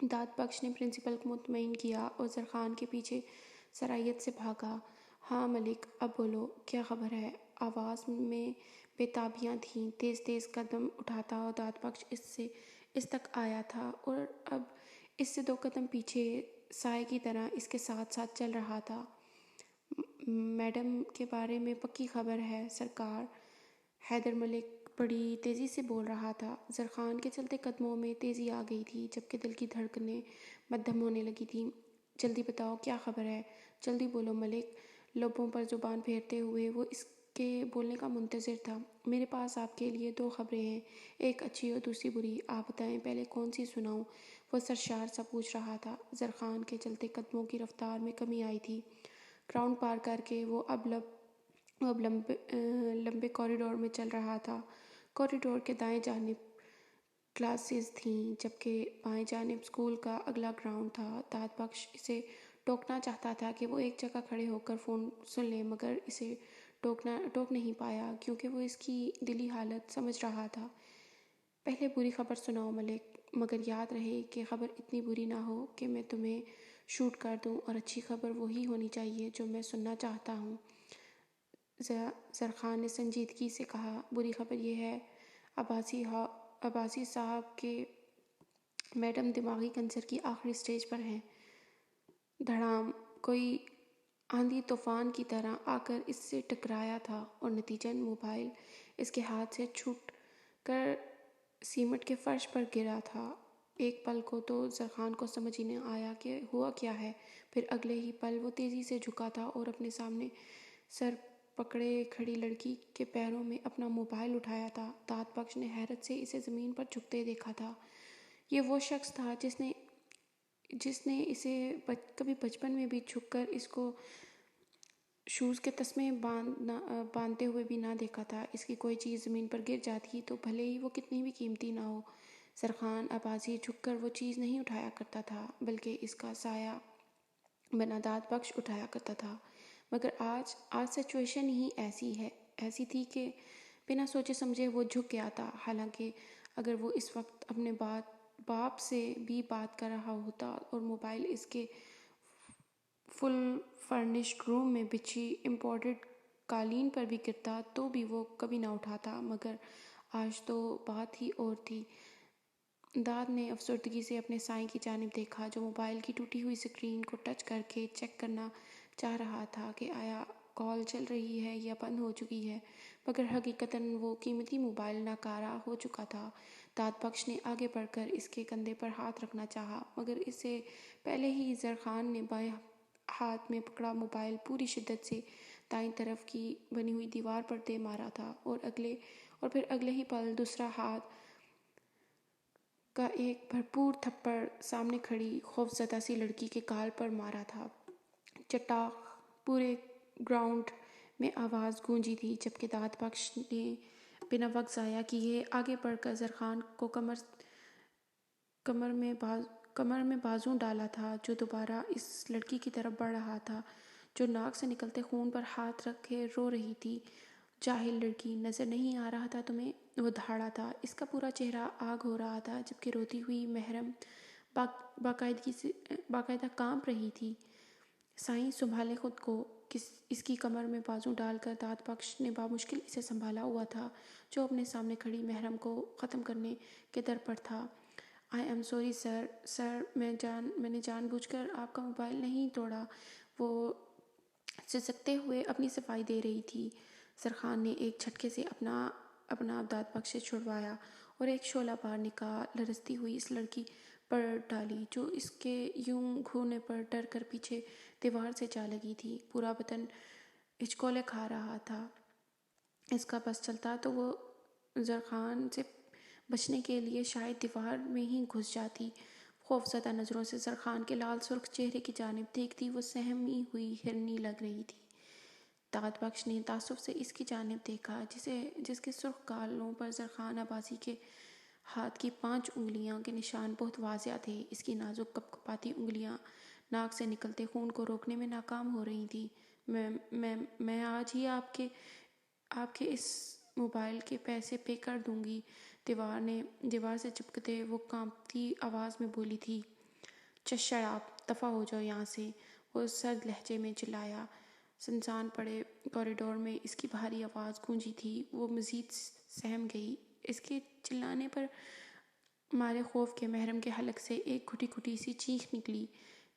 داد بخش نے پرنسپل کو مطمئن کیا اور زرخان کے پیچھے سرائیت سے بھاگا۔ ہاں ملک، اب بولو، کیا خبر ہے؟ آواز میں بے تابیاں تھیں۔ تیز تیز قدم اٹھاتا اور داد بخش اس تک آیا تھا اور اب اس سے 2 قدم پیچھے سائے کی طرح اس کے ساتھ ساتھ چل رہا تھا۔ میڈم کے بارے میں پکی خبر ہے سرکار، حیدر ملک بڑی تیزی سے بول رہا تھا۔ زرخان کے چلتے قدموں میں تیزی آ گئی تھی جبکہ دل کی دھڑکنیں مدھم ہونے لگی تھیں۔ جلدی بتاؤ، کیا خبر ہے؟ جلدی بولو ملک۔ لبوں پر زبان پھیرتے ہوئے وہ اس کے بولنے کا منتظر تھا۔ میرے پاس آپ کے لیے 2 خبریں ہیں، ایک اچھی اور دوسری بری۔ آپ بتائیں پہلے کون سی سناؤں؟ وہ سرشار سا پوچھ رہا تھا۔ زرخان کے چلتے قدموں کی رفتار میں کمی آئی تھی۔ گراؤنڈ پار کر کے وہ اب لمبے کوریڈور میں چل رہا تھا۔ کوریڈور کے دائیں جانب کلاسز تھیں جبکہ بائیں جانب اسکول کا اگلا گراؤنڈ تھا۔ داد بخش اسے ٹوکنا چاہتا تھا کہ وہ ایک جگہ کھڑے ہو کر فون سن لے، مگر اسے ٹوک نہیں پایا کیونکہ وہ اس کی دلی حالت سمجھ رہا تھا۔ پہلے بری خبر سناؤ ملک، مگر یاد رہے کہ خبر اتنی بری نہ ہو کہ میں تمہیں شوٹ کر دوں، اور اچھی خبر وہی ہونی چاہیے جو میں سننا چاہتا ہوں۔ زرخان نے سنجیدگی سے کہا، بری خبر یہ ہے عباسی صاحب کہ میڈم دماغی کینسر کی آخری سٹیج پر ہیں۔ دھڑام کوئی آندھی طوفان کی طرح آ کر اس سے ٹکرایا تھا اور نتیجتاً موبائل اس کے ہاتھ سے چھوٹ کر سیمنٹ کے فرش پر گرا تھا۔ ایک پل کو تو زرخان کو سمجھ ہی نہ آیا کہ ہوا کیا ہے، پھر اگلے ہی پل وہ تیزی سے جھکا تھا اور اپنے سامنے سر پکڑے کھڑی لڑکی کے پیروں میں اپنا موبائل اٹھایا تھا۔ داد بخش نے حیرت سے اسے زمین پر جھکتے دیکھا تھا۔ یہ وہ شخص تھا جس نے اسے کبھی بچپن میں بھی جھک کر اس کو شوز کے تسمے باندھتے ہوئے بھی نہ دیکھا تھا۔ اس کی کوئی چیز زمین پر گر جاتی تو بھلے ہی وہ کتنی بھی قیمتی نہ ہو، زرخان عباسی جھک کر وہ چیز نہیں اٹھایا کرتا تھا بلکہ اس کا سایہ بنا داد بخش اٹھایا کرتا تھا۔ مگر آج سچویشن ہی ایسی تھی کہ بنا سوچے سمجھے وہ جھک گیا تھا۔ حالانکہ اگر وہ اس وقت اپنے باپ سے بھی بات کر رہا ہوتا اور موبائل اس کے فل فرنشڈ روم میں بچھی امپورٹڈ قالین پر بھی گرتا تو بھی وہ کبھی نہ اٹھاتا، مگر آج تو بات ہی اور تھی۔ داد نے افسردگی سے اپنے سائیں کی جانب دیکھا جو موبائل کی ٹوٹی ہوئی سکرین کو ٹچ کر کے چیک کرنا چاہ رہا تھا کہ آیا کال چل رہی ہے یا بند ہو چکی ہے، مگر حقیقتاً وہ قیمتی موبائل ناکارہ ہو چکا تھا۔ داد بخش نے آگے بڑھ کر اس کے کندھے پر ہاتھ رکھنا چاہا، مگر اس سے پہلے ہی زرخان نے بائیں ہاتھ میں پکڑا موبائل پوری شدت سے دائیں طرف کی بنی ہوئی دیوار پر دے مارا تھا اور پھر اگلے ہی پل دوسرا ہاتھ کا ایک بھرپور تھپڑ سامنے کھڑی خوفزدہ سی لڑکی کے گال پر مارا تھا۔ چٹاخ! پورے گراؤنڈ میں آواز گونجی تھی جبکہ داد بخش نے بنا وقت ضائع کیے آگے بڑھ کر زرخان کو کمر میں بازو ڈالا تھا جو دوبارہ اس لڑکی کی طرف بڑھ رہا تھا جو ناک سے نکلتے خون پر ہاتھ رکھے رو رہی تھی۔ جاہل لڑکی، نظر نہیں آ رہا تھا تمہیں؟ وہ دھاڑا تھا۔ اس کا پورا چہرہ آگ ہو رہا تھا جبکہ روتی ہوئی محرم باقاعدہ کانپ رہی تھی۔ سائیں سنبھالیں خود کو۔ اس کی کمر میں بازو ڈال کر داد بخش نے بامشکل اسے سنبھالا ہوا تھا جو اپنے سامنے کھڑی محرم کو ختم کرنے کے در پر تھا۔ آئی ایم سوری سر، میں نے جان بوجھ کر آپ کا موبائل نہیں توڑا، وہ سسکتے ہوئے اپنی صفائی دے رہی تھی۔ زرخان نے ایک جھٹکے سے اپنا داد بخش سے چھڑوایا اور ایک شعلہ بار نگاہ لرزتی ہوئی اس لڑکی پر ڈالی جو اس کے یوں گھورنے پر ڈر کر پیچھے دیوار سے جا لگی تھی۔ پورا بدن ہچکولے کھا رہا تھا۔ اس کا بس چلتا تو وہ زرخان سے بچنے کے لیے شاید دیوار میں ہی گھس جاتی۔ خوفزدہ نظروں سے زرخان کے لال سرخ چہرے کی جانب دیکھتی وہ سہمی ہوئی ہرنی لگ رہی تھی۔ داد بخش نے تعصب سے اس کی جانب دیکھا جس کے سرخ گالوں پر زرخان عباسی کے ہاتھ کی 5 انگلیاں کے نشان بہت واضح تھے۔ اس کی نازک کپکپاتی انگلیاں ناک سے نکلتے خون کو روکنے میں ناکام ہو رہی تھیں۔ میں آج ہی آپ کے اس موبائل کے پیسے پے کر دوں گی، دیوار سے چپکتے وہ کانپتی آواز میں بولی تھی۔ شراب دفع ہو جاؤ یہاں سے، وہ سرد لہجے میں چلایا۔ سنسان پڑے کوریڈور میں اس کی بھاری آواز گونجی تھی۔ وہ مزید سہم گئی۔ اس کے چلانے پر مارے خوف کے محرم کے حلق سے ایک گھٹی گھٹی سی چیخ نکلی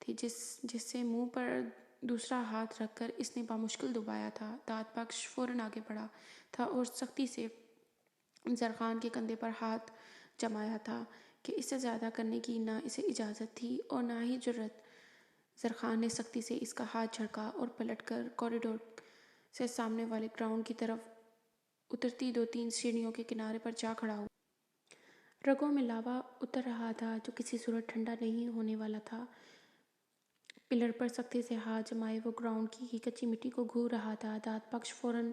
تھی جس سے منہ پر دوسرا ہاتھ رکھ کر اس نے بامشکل دبایا تھا۔ داد بخش فوراً آگے بڑھا تھا اور سختی سے زرخان کے کندھے پر ہاتھ جمایا تھا کہ اس سے زیادہ کرنے کی نہ اسے اجازت تھی اور نہ ہی جرأت۔ زرخان نے سختی سے اس کا ہاتھ جھڑکا اور پلٹ کر کوریڈور سے سامنے والے گراؤنڈ کی طرف اترتی 2-3 سیڑھیوں کے کنارے پر جا کھڑا ہوا۔ رگوں میں لاوا اتر رہا تھا جو کسی صورت ٹھنڈا نہیں ہونے والا تھا۔ پلر پر سختی سے ہاتھ جمائے وہ گراؤنڈ کی کچی مٹی کو گھور رہا تھا۔ داد بخش فوراً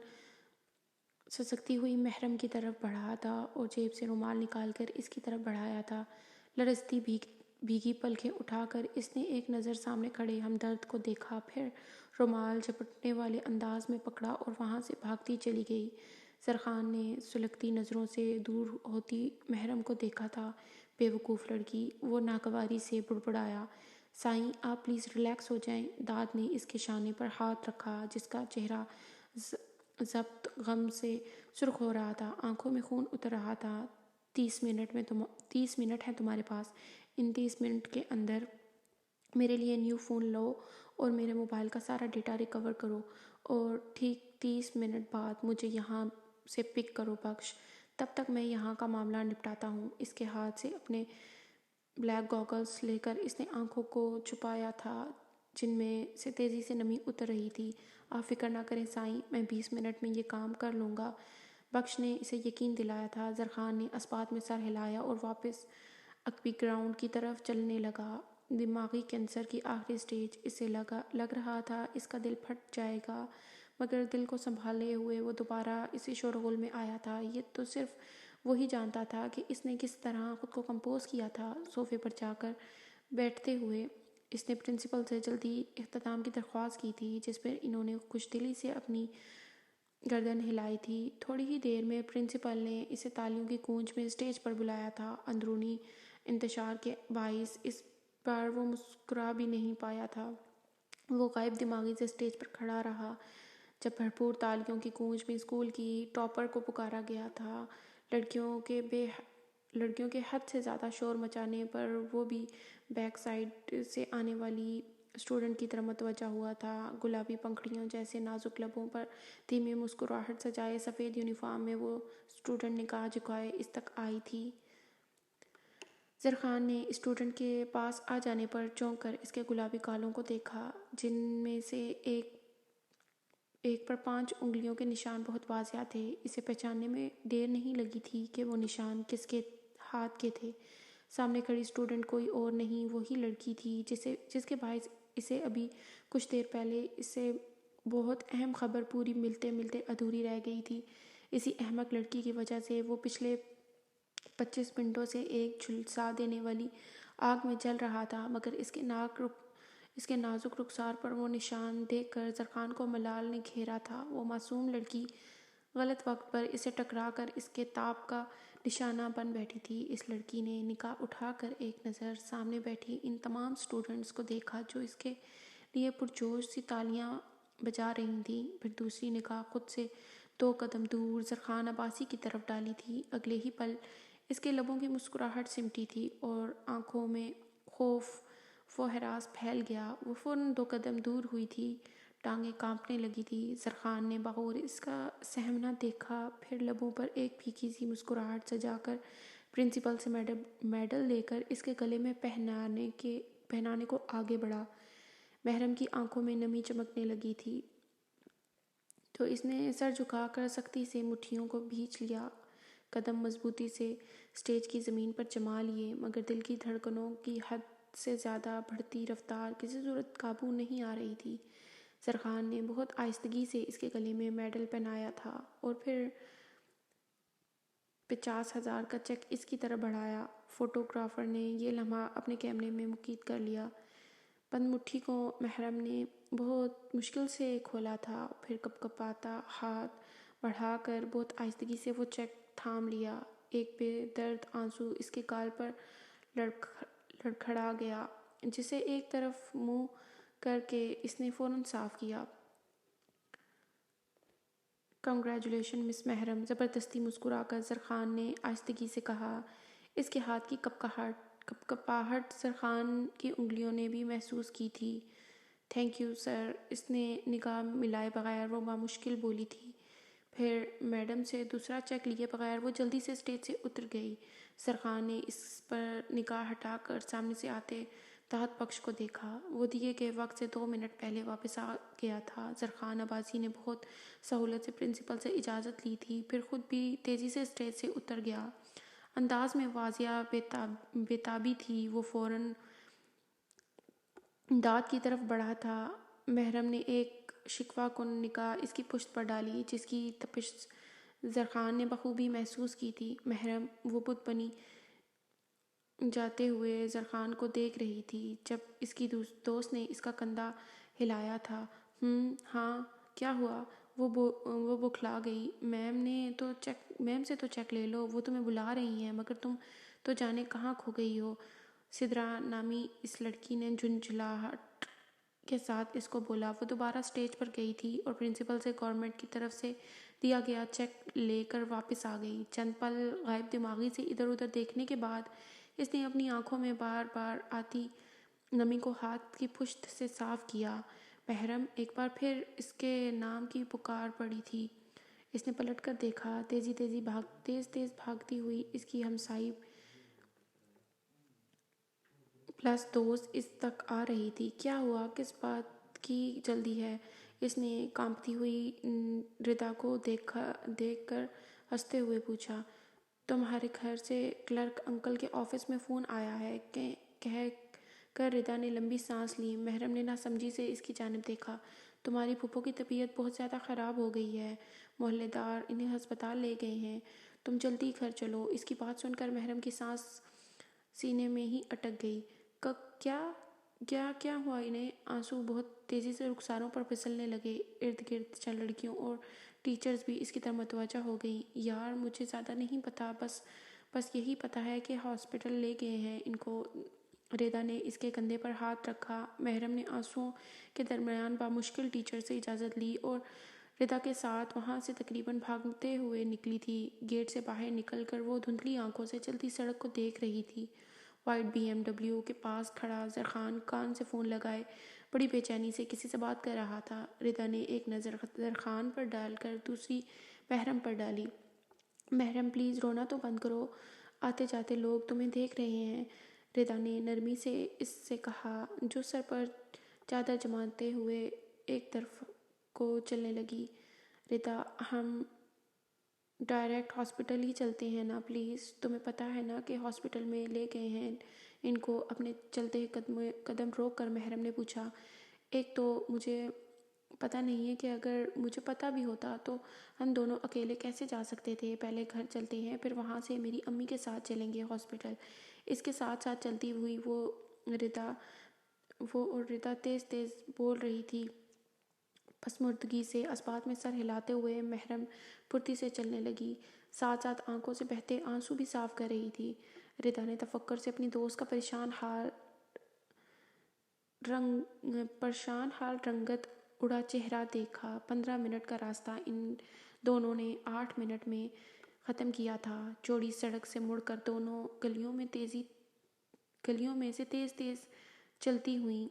سسکتی ہوئی محرم کی طرف بڑھا تھا اور جیب سے رومال نکال کر اس کی طرف بڑھایا تھا۔ لرزتی بھیگی پلکیں اٹھا کر اس نے ایک نظر سامنے کھڑے ہمدرد کو دیکھا، پھر رومال جھپٹنے والے انداز میں پکڑا اور وہاں سے بھاگتی چلی گئی۔ زرخان نے سلگتی نظروں سے دور ہوتی محرم کو دیکھا تھا۔ بے وقوف لڑکی، وہ ناگواری سے بڑبڑایا۔ سائیں آپ پلیز ریلیکس ہو جائیں۔ داد نے اس کے شانے پر ہاتھ رکھا جس کا چہرہ ضبط غم سے سرخ ہو رہا تھا، آنکھوں میں خون اتر رہا تھا۔ 30 منٹ ہیں تمہارے پاس۔ ان 30 منٹ کے اندر میرے لیے نیو فون لو اور میرے موبائل کا سارا ڈیٹا ریکور کرو اور ٹھیک 30 منٹ بعد مجھے یہاں سے پک کرو بخش۔ تب تک میں یہاں کا معاملہ نپٹاتا ہوں۔ اس کے ہاتھ سے اپنے بلیک گاگلز لے کر اس نے آنکھوں کو چھپایا تھا جن میں سے تیزی سے نمی اتر رہی تھی۔ آپ فکر نہ کریں سائیں، میں 20 منٹ میں یہ کام کر لوں گا، بخش نے اسے یقین دلایا تھا۔ زرخان نے اسبات میں سر ہلایا اور واپس عقبی گراؤنڈ کی طرف چلنے لگا۔ دماغی کینسر کی آخری سٹیج۔ اسے لگ رہا تھا اس کا دل پھٹ جائے گا، مگر دل کو سنبھالے ہوئے وہ دوبارہ اسی شورغل میں آیا تھا۔ یہ تو صرف وہی جانتا تھا کہ اس نے کس طرح خود کو کمپوز کیا تھا۔ صوفے پر جا کر بیٹھتے ہوئے اس نے پرنسپل سے جلدی اختتام کی درخواست کی تھی جس پر انہوں نے خوش دلی سے اپنی گردن ہلائی تھی۔ تھوڑی ہی دیر میں پرنسپل نے اسے تالیوں کی گونج میں سٹیج پر بلایا تھا۔ اندرونی انتشار کے باعث اس بار وہ مسکرا بھی نہیں پایا تھا۔ وہ غائب دماغی سے سٹیج پر کھڑا رہا جب بھرپور تالیوں کی گونج میں اسکول کی ٹاپر کو پکارا گیا تھا۔ لڑکیوں کے حد سے زیادہ شور مچانے پر وہ بھی بیک سائیڈ سے آنے والی اسٹوڈنٹ کی طرف متوجہ ہوا تھا۔ گلابی پنکھڑیوں جیسے نازک لبوں پر دھیمی مسکراہٹ سجائے سفید یونیفارم میں وہ اسٹوڈنٹ نگاہ جھکائے اس تک آئی تھی۔ زرخان نے اسٹوڈنٹ کے پاس آ جانے پر چونک کر اس کے گلابی گالوں کو دیکھا جن میں سے ایک پر 5 انگلیوں کے نشان بہت واضح تھے۔ اسے پہچاننے میں دیر نہیں لگی تھی کہ وہ نشان کس کے ہاتھ کے تھے۔ سامنے کھڑی اسٹوڈنٹ کوئی اور نہیں وہی لڑکی تھی جس کے باعث اسے ابھی کچھ دیر پہلے اس سے بہت اہم خبر پوری ملتے ملتے ادھوری رہ گئی تھی۔ اسی احمق لڑکی کی وجہ سے وہ پچھلے 25 منٹوں سے ایک جھلسا دینے والی آگ میں جل رہا تھا، مگر اس کے نازک رخسار پر وہ نشان دیکھ کر زرخان کو ملال نے گھیرا تھا۔ وہ معصوم لڑکی غلط وقت پر اسے ٹکرا کر اس کے تاپ کا نشانہ بن بیٹھی تھی۔ اس لڑکی نے نگاہ اٹھا کر ایک نظر سامنے بیٹھی ان تمام اسٹوڈنٹس کو دیکھا جو اس کے لیے پرجوش سی تالیاں بجا رہی تھیں، پھر دوسری نگاہ خود سے 2 قدم دور زرخان عباسی کی طرف ڈالی تھی۔ اگلے ہی پل اس کے لبوں کی مسکراہٹ سمٹی تھی اور آنکھوں میں خوف و ہراس پھیل گیا۔ وہ فوراً 2 قدم دور ہوئی تھی، ٹانگیں کانپنے لگی تھی۔ زرخان نے بغور اس کا سہمنا دیکھا، پھر لبوں پر ایک پھیکی سی مسکراہٹ سجا کر پرنسپل سے میڈل لے کر اس کے گلے میں پہنانے کو آگے بڑھا۔ محرم کی آنکھوں میں نمی چمکنے لگی تھی تو اس نے سر جھکا کر سختی سے مٹھیوں کو بھینچ لیا، قدم مضبوطی سے سٹیج کی زمین پر جما لیے، مگر دل کی دھڑکنوں کی حد سے زیادہ بڑھتی رفتار کسی صورت قابو نہیں آ رہی تھی۔ زرخان نے بہت آہستگی سے اس کے گلے میں میڈل پہنایا تھا اور پھر 50,000 کا چیک اس کی طرف بڑھایا۔ فوٹوگرافر نے یہ لمحہ اپنے کیمرے میں قید کر لیا۔ بند مٹھی کو محرم نے بہت مشکل سے کھولا تھا، پھر کپکپاتا ہاتھ بڑھا کر بہت آہستگی سے وہ چیک تھام لیا۔ ایک بے درد آنسو اس کے گال پر لڑکھڑا گیا۔ جسے ایک طرف منہ کر کے اس نے فوراً صاف کیا۔ کنگریچولیشن مس محرم، زبردستی مسکرا کر زرخان نے آہستگی سے کہا۔ اس کے ہاتھ کی کپکپاہٹ زرخان کی انگلیوں نے بھی محسوس کی تھی۔ تھینک یو سر، اس نے نگاہ ملائے بغیر وہ بامشکل بولی تھی۔ پھر میڈم سے دوسرا چیک لیے بغیر وہ جلدی سے اسٹیج سے اتر گئی۔ زرخان نے اس پر نگاہ ہٹا کر سامنے سے آتے تحت بخش کو دیکھا۔ وہ دیے گئے وقت سے 2 منٹ پہلے واپس آ گیا تھا۔ زرخان عباسی نے بہت سہولت سے پرنسپل سے اجازت لی تھی، پھر خود بھی تیزی سے اسٹیج سے اتر گیا۔ انداز میں واضح بےتابی تھی۔ وہ فوراً دانت کی طرف بڑھا تھا۔ محرم نے ایک شکوہ کن نگاہ اس کی پشت پر ڈالی، جس کی تپش زرخان نے بخوبی محسوس کی تھی۔ محرم وہ بت بنی جاتے ہوئے زرخان کو دیکھ رہی تھی جب اس کی دوست نے اس کا کندھا ہلایا تھا۔ ہاں کیا ہوا؟ وہ بوکھلا گئی۔ میم سے تو چیک لے لو، وہ تمہیں بلا رہی ہیں، مگر تم تو جانے کہاں کھو گئی ہو۔ سدرا نامی اس لڑکی نے جھنجھلاہٹ کے ساتھ اس کو بولا۔ وہ دوبارہ اسٹیج پر گئی تھی اور پرنسپل سے گورنمنٹ کی طرف سے دیا گیا چیک لے کر واپس آ گئی۔ چند پل غائب دماغی سے ادھر ادھر دیکھنے کے بعد اس نے اپنی آنکھوں میں بار بار آتی نمی کو ہاتھ کی پشت سے صاف کیا۔ محرم ایک بار پھر اس کے نام کی پکار پڑی تھی۔ اس نے پلٹ کر دیکھا۔ تیز تیز بھاگتی ہوئی اس کی ہمسائی پلس دوست اس تک آ رہی تھی۔ کیا ہوا؟ کس بات کی جلدی ہے؟ اس نے کانپتی ہوئی ردا کو دیکھ کر ہنستے ہوئے پوچھا۔ تمہارے گھر سے کلرک انکل کے آفس میں فون آیا ہے، کہہ کر ردا نے لمبی سانس لی۔ محرم نے ناسمجھی سے اس کی جانب دیکھا۔ تمہاری پھوپھو کی طبیعت بہت زیادہ خراب ہو گئی ہے، محلے دار انہیں ہسپتال لے گئے ہیں، تم جلدی گھر چلو۔ اس کی بات سن کر محرم کی سانس سینے میں ہی اٹک گئی۔ کیا ہوا انہیں؟ آنسو بہت تیزی سے رخساروں پر پھسلنے لگے۔ ارد گرد چند لڑکیوں اور ٹیچرز بھی اس کی طرف متوجہ ہو گئیں۔ یار مجھے زیادہ نہیں پتا، بس یہی پتا ہے کہ ہاسپٹل لے گئے ہیں ان کو۔ ردا نے اس کے کندھے پر ہاتھ رکھا۔ محرم نے آنسوؤں کے درمیان بامشکل ٹیچر سے اجازت لی اور ردا کے ساتھ وہاں سے تقریباً بھاگتے ہوئے نکلی تھی۔ گیٹ سے باہر نکل کر وہ دھندلی آنکھوں سے چلتی سڑک کو دیکھ رہی تھی۔ وائٹ BMW کے پاس کھڑا زرخان کان سے فون لگائے بڑی بے چینی سے کسی سے بات کر رہا تھا۔ ردا نے ایک نظر زرخان پر ڈال کر دوسری محرم پر ڈالی۔ محرم پلیز رونا تو بند کرو، آتے جاتے لوگ تمہیں دیکھ رہے ہیں، ردا نے نرمی سے اس سے کہا، جو سر پر چادر جماتے ہوئے ایک طرف کو چلنے لگی۔ ردا ہم ڈائریکٹ ہاسپٹل ہی چلتے ہیں نا پلیز، تمہیں پتہ ہے نا کہ ہاسپٹل میں لے گئے ہیں ان کو۔ اپنے چلتے قدم روک کر محرم نے پوچھا۔ ایک تو مجھے پتہ نہیں ہے کہ اگر مجھے پتہ بھی ہوتا تو ہم دونوں اکیلے کیسے جا سکتے تھے۔ پہلے گھر چلتے ہیں، پھر وہاں سے میری امی کے ساتھ چلیں گے ہاسپٹل۔ اس کے ساتھ ساتھ چلتی ہوئی وہ اور ردا تیز تیز بول رہی تھی۔ پسماردگی سے اس بات میں سر ہلاتے ہوئے محرم پھرتی سے چلنے لگی، ساتھ ساتھ آنکھوں سے بہتے آنسو بھی صاف کر رہی تھی۔ ردا نے تفکر سے اپنی دوست کا پریشان حال رنگت اڑا چہرہ دیکھا۔ 15 منٹ کا راستہ ان دونوں نے 8 منٹ میں ختم کیا تھا۔ چوڑی سڑک سے مڑ کر دونوں گلیوں میں سے تیز تیز چلتی ہوئی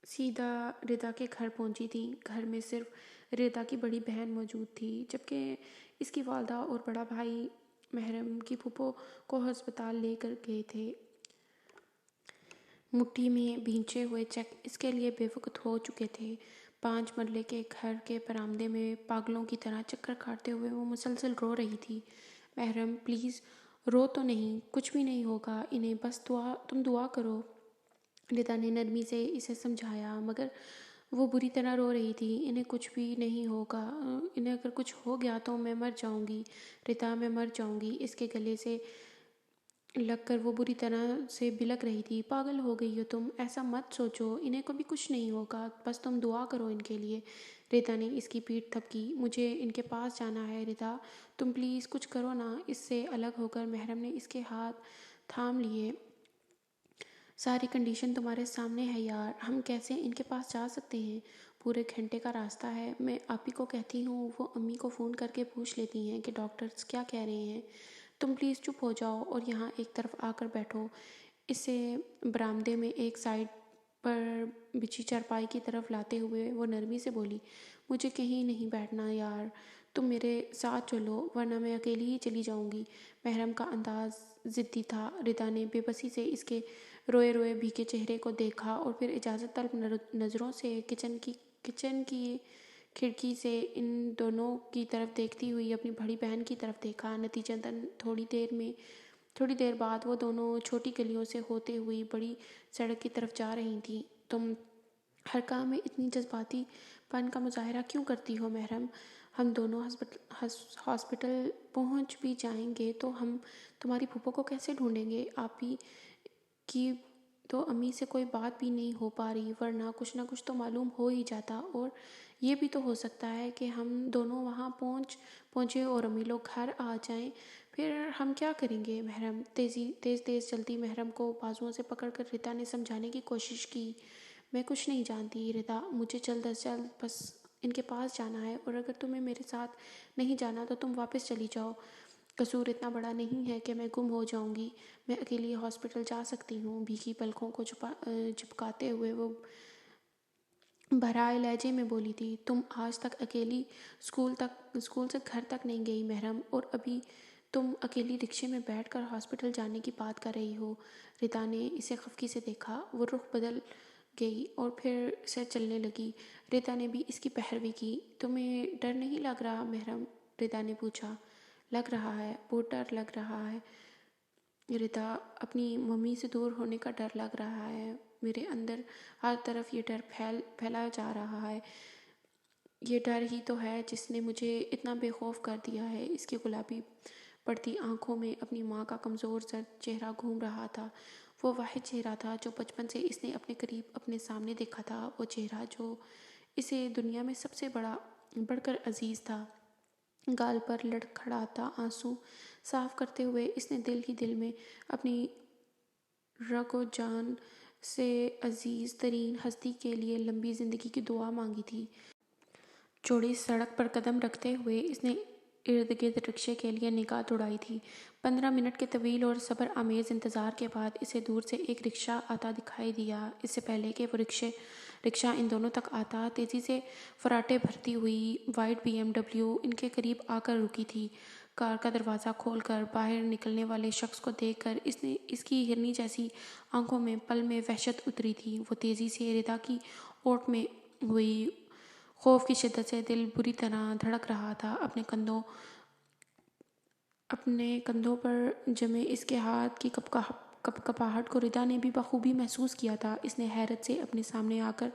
سیدھا ردا کے گھر پہنچی تھیں۔ گھر میں صرف ردا کی بڑی بہن موجود تھی، جبکہ اس کی والدہ اور بڑا بھائی محرم کی پھوپھو کو ہسپتال لے کر گئے تھے۔ مٹھی میں بھینچے ہوئے چیک اس کے لیے بے وقت ہو چکے تھے۔ 5 مرلے کے گھر کے برآمدے میں پاگلوں کی طرح چکر کاٹتے ہوئے وہ مسلسل رو رہی تھی۔ محرم پلیز رو تو نہیں، کچھ بھی نہیں ہوگا انہیں، بس تم دعا کرو، ردا نے نرمی سے اسے سمجھایا، مگر وہ بری طرح رو رہی تھی۔ انہیں کچھ بھی نہیں ہوگا، انہیں اگر کچھ ہو گیا تو میں مر جاؤں گی، ردا میں مر جاؤں گی۔ اس کے گلے سے لگ کر وہ بری طرح سے بلک رہی تھی۔ پاگل ہو گئی ہو تم، ایسا مت سوچو، انہیں کبھی کچھ نہیں ہوگا، بس تم دعا کرو ان کے لیے۔ ردا نے اس کی پیٹھ تھپکی۔ مجھے ان کے پاس جانا ہے ردا، تم پلیز کچھ کرو نا۔ اس سے الگ ہو کر محرم نے اس کے ہاتھ تھام لیے۔ ساری کنڈیشن تمہارے سامنے ہے یار، ہم کیسے ان کے پاس جا سکتے ہیں؟ پورے گھنٹے کا راستہ ہے۔ میں آپی کو کہتی ہوں، وہ امی کو فون کر کے پوچھ لیتی ہیں کہ ڈاکٹرز کیا کہہ رہے ہیں۔ تم پلیز چپ ہو جاؤ اور یہاں ایک طرف آ کر بیٹھو۔ اسے برآمدے میں ایک سائڈ پر بچھی چارپائی کی طرف لاتے ہوئے وہ نرمی سے بولی، مجھے کہیں نہیں بیٹھنا یار، تم میرے ساتھ چلو ورنہ میں اکیلی ہی چلی جاؤں گی۔ محرم کا انداز ضدی تھا۔ ردا نے بے بسی سے اس کے روئے روئے بھیگے چہرے کو دیکھا اور پھر اجازت طلب نظروں سے کچن کی کھڑکی سے ان دونوں کی طرف دیکھتی ہوئی اپنی بڑی بہن کی طرف دیکھا۔ نتیجتاً تھوڑی دیر بعد وہ دونوں چھوٹی گلیوں سے ہوتے ہوئی بڑی سڑک کی طرف جا رہی تھیں۔ تم ہر کام میں اتنی جذباتی پن کا مظاہرہ کیوں کرتی ہو محرم؟ ہم دونوں ہاسپٹل پہنچ بھی جائیں گے تو ہم تمہاری پھوپھو کو کیسے ڈھونڈیں گے؟ آپی کی تو امی سے کوئی بات بھی نہیں ہو پا رہی، ورنہ کچھ نہ کچھ تو معلوم ہو ہی جاتا، اور یہ بھی تو ہو سکتا ہے کہ ہم دونوں وہاں پہنچے اور امی لوگ گھر آ جائیں، پھر ہم کیا کریں گے؟ محرم تیز چلتی محرم کو بازوؤں سے پکڑ کر ردا نے سمجھانے کی کوشش کی۔ میں کچھ نہیں جانتی ردا، مجھے جلد از جلد بس ان کے پاس جانا ہے، اور اگر تمہیں میرے ساتھ نہیں جانا تو تم واپس چلی جاؤ۔ قصور اتنا بڑا نہیں ہے کہ میں گم ہو جاؤں گی، میں اکیلی ہاسپٹل جا سکتی ہوں۔ بھیگی پلکوں کو چپکاتے ہوئے وہ بھرائے لہجے میں بولی تھی، تم آج تک اکیلی اسکول سے گھر تک نہیں گئی محرم، اور ابھی تم اکیلی رکشے میں بیٹھ کر ہاسپٹل جانے کی بات کر رہی ہو۔ ردا نے اسے خفگی سے دیکھا، وہ رخ بدل گئی اور پھر سے چلنے لگی۔ ردا نے بھی اس کی پیروی کی۔ تمہیں ڈر نہیں لگ رہا محرم؟ ردا نے پوچھا۔ لگ رہا ہے، بہت ڈر لگ رہا ہے ردا، اپنی ممی سے دور ہونے کا ڈر لگ رہا ہے۔ میرے اندر ہر طرف یہ ڈر پھیلا جا رہا ہے۔ یہ ڈر ہی تو ہے جس نے مجھے اتنا بے خوف کر دیا ہے۔ اس کی گلابی پڑتی آنکھوں میں اپنی ماں کا کمزور زرد چہرہ گھوم رہا تھا۔ وہ واحد چہرہ تھا جو بچپن سے اس نے اپنے قریب اپنے سامنے دیکھا تھا، وہ چہرہ جو اسے دنیا میں سب سے بڑھ کر عزیز تھا۔ گال پر لڑکھڑاتا آنسو صاف کرتے ہوئے اس نے دل ہی دل میں اپنی رگ و جان سے عزیز ترین ہستی کے لیے لمبی زندگی کی دعا مانگی تھی۔ چوڑی سڑک پر قدم رکھتے ہوئے اس نے ارد گرد رکشے کے لیے نگاہ دوڑائی تھی۔ 15 منٹ کے طویل اور صبر آمیز انتظار کے بعد اسے دور سے ایک رکشہ آتا دکھائی دیا۔ اس سے پہلے کہ وہ رکشہ ان دونوں تک آتا، تیزی سے فراٹے بھرتی ہوئی وائٹ بی ایم ڈبلیو ان کے قریب آ کر رکی تھی۔ کار کا دروازہ کھول کر باہر نکلنے والے شخص کو دیکھ کر اس کی ہرنی جیسی آنکھوں میں پل میں وحشت اتری تھی۔ وہ تیزی سے ردا کی اوٹ میں ہوئی، خوف کی شدت سے دل بری طرح دھڑک رہا تھا۔ اپنے کندھوں پر جمے اس کے ہاتھ کی کپکپاہٹ کو ردا نے بھی بخوبی محسوس کیا تھا۔ اس نے حیرت سے اپنے سامنے آ کر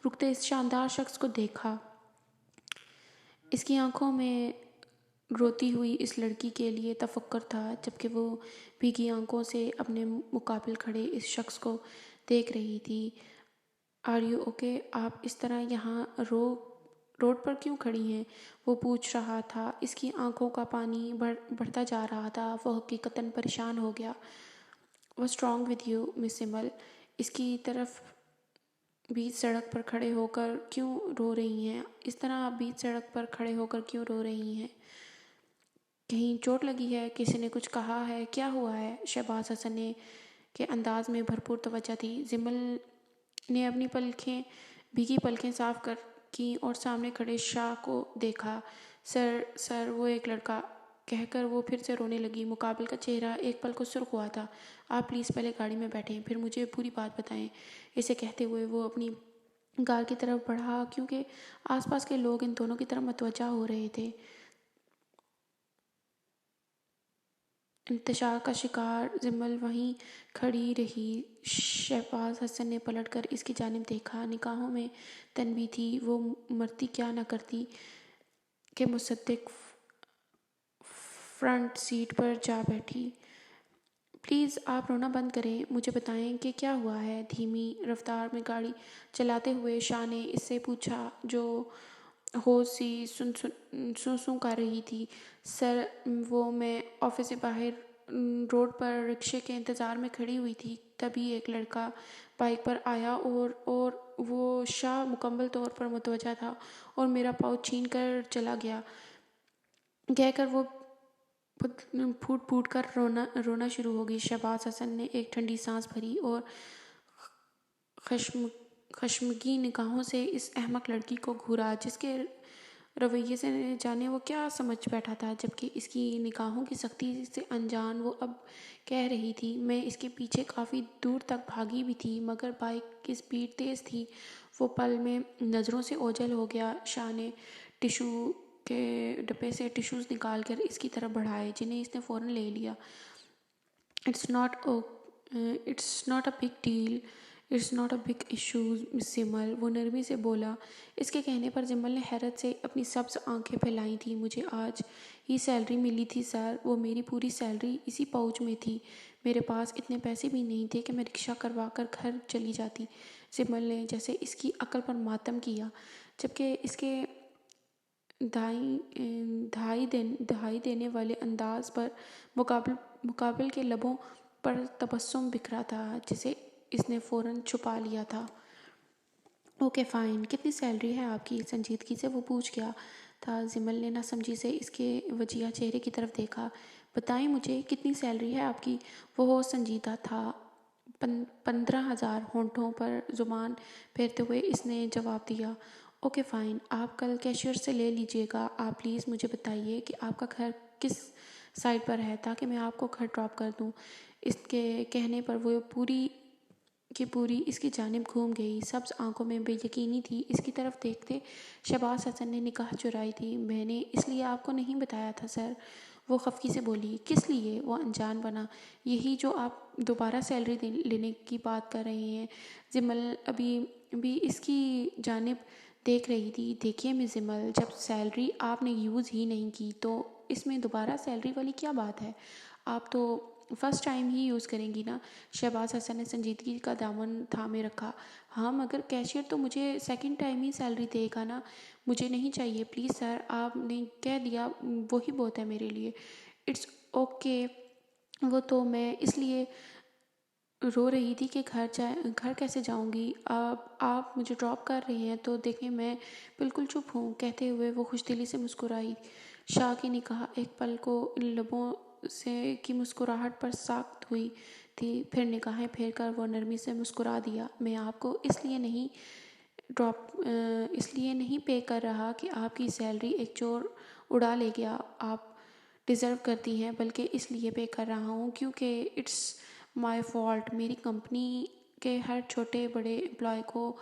رکتے اس شاندار شخص کو دیکھا۔ اس کی آنکھوں میں روتی ہوئی اس لڑکی کے لیے تفکر تھا، جبکہ وہ بھیگی آنکھوں سے اپنے مقابل کھڑے اس شخص کو دیکھ رہی تھی۔ Are you okay? آپ اس طرح یہاں روڈ پر کیوں کھڑی ہیں؟ وہ پوچھ رہا تھا۔ اس کی آنکھوں کا پانی بڑھتا جا رہا تھا۔ وہ حقیقتاً پریشان ہو گیا۔ What's wrong with you, Miss Simel؟ اس کی طرف بیچ سڑک پر کھڑے ہو کر کیوں رو رہی ہیں؟ اس طرح آپ بیچ سڑک پر کھڑے ہو کر کیوں رو رہی ہیں؟ کہیں چوٹ لگی ہے؟ کسی نے کچھ کہا ہے؟ کیا ہوا ہے؟ شہباز حسن کے انداز میں بھرپور توجہ تھی۔ زمل نے اپنی بھیگی پلکیں صاف کی اور سامنے کھڑے شاہ کو دیکھا۔ سر وہ ایک لڑکا کہہ کر وہ پھر سے رونے لگی۔ مقابل کا چہرہ ایک پل کو سرخ ہوا تھا۔ آپ پلیز پہلے گاڑی میں بیٹھیں، پھر مجھے پوری بات بتائیں۔ اسے کہتے ہوئے وہ اپنی کار کی طرف بڑھا، کیونکہ آس پاس کے لوگ ان دونوں کی طرف متوجہ ہو رہے تھے۔ انتشار کا شکار زمل وہیں کھڑی رہی۔ شہباز حسن نے پلٹ کر اس کی جانب دیکھا۔ نگاہوں میں تنبیہ تھی۔ وہ مرتی کیا نہ کرتی کے مصدق فرنٹ سیٹ پر جا بیٹھی۔ پلیز آپ رونا بند کریں، مجھے بتائیں کہ کیا ہوا ہے؟ دھیمی رفتار میں گاڑی چلاتے ہوئے شاہ نے اس سے پوچھا، جو ہوش سی سن کر رہی تھی۔ سر، میں آفس سے باہر روڈ پر رکشے کے انتظار میں کھڑی ہوئی تھی، تبھی ایک لڑکا بائک پر آیا اور وہ شاہ مکمل طور پر متوجہ تھا اور میرا پاؤچ چھین کر چلا گیا کہہ کر وہ پھوٹ پھوٹ کر رونا شروع ہو گئی۔ شہباز حسن نے ایک ٹھنڈی سانس بھری اور خشمگین نگاہوں سے اس احمق لڑکی کو گھورا جس کے رویے سے جانے وہ کیا سمجھ بیٹھا تھا، جبکہ اس کی نگاہوں کی سختی سے انجان وہ اب کہہ رہی تھی، میں اس کے پیچھے کافی دور تک بھاگی بھی تھی مگر بائک کی سپیڈ تیز تھی۔ وہ پل میں نظروں سے اوجھل ہو گیا۔ شاہ نے ٹشو کے ڈبے سے ٹشوز نکال کر اس کی طرف بڑھائے جنہیں اس نے فوراً لے لیا۔ It's not a big deal, it's not a big issue miss Jamal, وہ نرمی سے بولا۔ اس کے کہنے پر جمل نے حیرت سے اپنی سبز آنکھیں پھیلائی تھیں۔ مجھے آج ہی سیلری ملی تھی سر، وہ میری پوری سیلری اسی پاؤچ میں تھی۔ میرے پاس اتنے پیسے بھی نہیں تھے کہ میں رکشہ کروا کر گھر چلی جاتی۔ جمل نے جیسے اس کی عقل پر ماتم کیا، جبکہ اس کے دہائی دینے والے انداز پر مقابل کے لبوں پر تبسم بکھرا تھا جسے اس نے فوراً چھپا لیا تھا۔ اوکے فائن، کتنی سیلری ہے آپ کی؟ سنجیدگی سے وہ پوچھ گیا تھا۔ جمل نے نہ سمجھی سے اس کے وجیہہ چہرے کی طرف دیکھا۔ بتائیں مجھے کتنی سیلری ہے آپ کی؟ وہ سنجیدہ تھا۔ 15,000، ہونٹوں پر زبان پھیرتے ہوئے اس نے جواب دیا۔ اوکے فائن، آپ کل کیشیئر سے لے لیجئے گا۔ آپ پلیز مجھے بتائیے کہ آپ کا گھر کس سائٹ پر ہے تاکہ میں آپ کو گھر ڈراپ کر دوں۔ اس کے کہنے پر وہ پوری کی پوری اس کی جانب گھوم گئی، سبز آنکھوں میں بے یقینی تھی۔ اس کی طرف دیکھتے شہباز حسن نے نگاہ چرائی تھی۔ میں نے اس لیے آپ کو نہیں بتایا تھا سر، وہ خفگی سے بولی۔ کس لیے؟ وہ انجان بنا۔ یہی جو آپ دوبارہ سیلری لینے کی بات کر رہے ہیں۔ جمل ابھی اس کی جانب دیکھ رہی تھی۔ دیکھیے مس جمل، جب سیلری آپ نے یوز ہی نہیں کی تو اس میں دوبارہ سیلری والی کیا بات ہے؟ آپ تو فرسٹ ٹائم ہی یوز کریں گی نا؟ شہباز حسن نے سنجیدگی کا دامن تھامے رکھا۔ ہاں مگر کیشیئر تو مجھے سیکنڈ ٹائم ہی سیلری دے گا نا، مجھے نہیں چاہیے پلیز سر، آپ نے کہہ دیا وہی بہت ہے میرے لیے۔ اٹس اوکے، وہ تو میں اس لیے رو رہی تھی کہ گھر کیسے جاؤں گی۔ آپ مجھے ڈراپ کر رہے ہیں تو دیکھیں میں بالکل چپ ہوں، کہتے ہوئے وہ خوش دلی سے مسکرائی۔ شاہ کی نگاہ ایک پل کو لبوں سے کی مسکراہٹ پر ساخت ہوئی تھی، پھر نگاہیں پھیر کر وہ نرمی سے مسکرا دیا۔ میں آپ کو اس لیے نہیں پے کر رہا کہ آپ کی سیلری ایک چور اڑا لے گیا، آپ ڈیزرو کرتی ہیں، بلکہ اس لیے پے کر رہا ہوں کیونکہ اٹس مائی فالٹ، میری کمپنی کے ہر چھوٹے بڑے امپلائی کو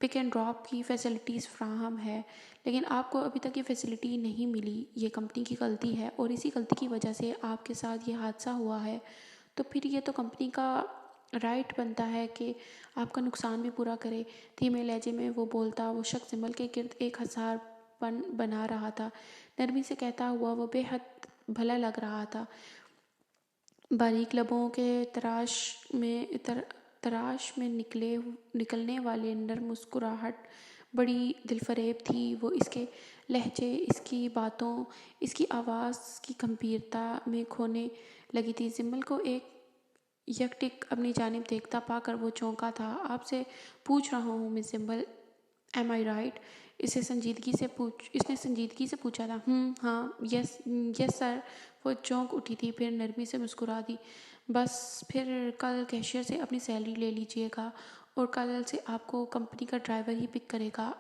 پک اینڈ ڈراپ کی فیسلٹیز فراہم ہے، لیکن آپ کو ابھی تک یہ فیسلٹی نہیں ملی۔ یہ کمپنی کی غلطی ہے اور اسی غلطی کی وجہ سے آپ کے ساتھ یہ حادثہ ہوا ہے، تو پھر یہ تو کمپنی کا رائٹ بنتا ہے کہ آپ کا نقصان بھی پورا کرے۔ دھیمے لہجے میں وہ بولتا وہ شخص جمل کے گرد ایک حصار بنا رہا تھا۔ نرمی سے کہتا ہوا وہ بے حد بھلا لگ رہا تھا۔ باریک لبوں کے تراش میں نکلنے والے نرم مسکراہٹ بڑی دلفریب تھی۔ وہ اس کے لہجے، اس کی باتوں، اس کی آواز کی گمبھیرتا میں کھونے لگی تھی۔ جمل کو ایک ٹک اپنی جانب دیکھتا پا کر وہ چونکا تھا۔ آپ سے پوچھ رہا ہوں مس جمل، ایم آئی رائٹ؟ اس نے سنجیدگی سے پوچھا تھا۔ ہاں، یس سر، وہ چونک اٹھی تھی، پھر نرمی سے مسکرا دی۔ بس پھر کل کیشیئر سے اپنی سیلری لے لیجئے گا اور کل سے آپ کو کمپنی کا ڈرائیور ہی پک کرے گا۔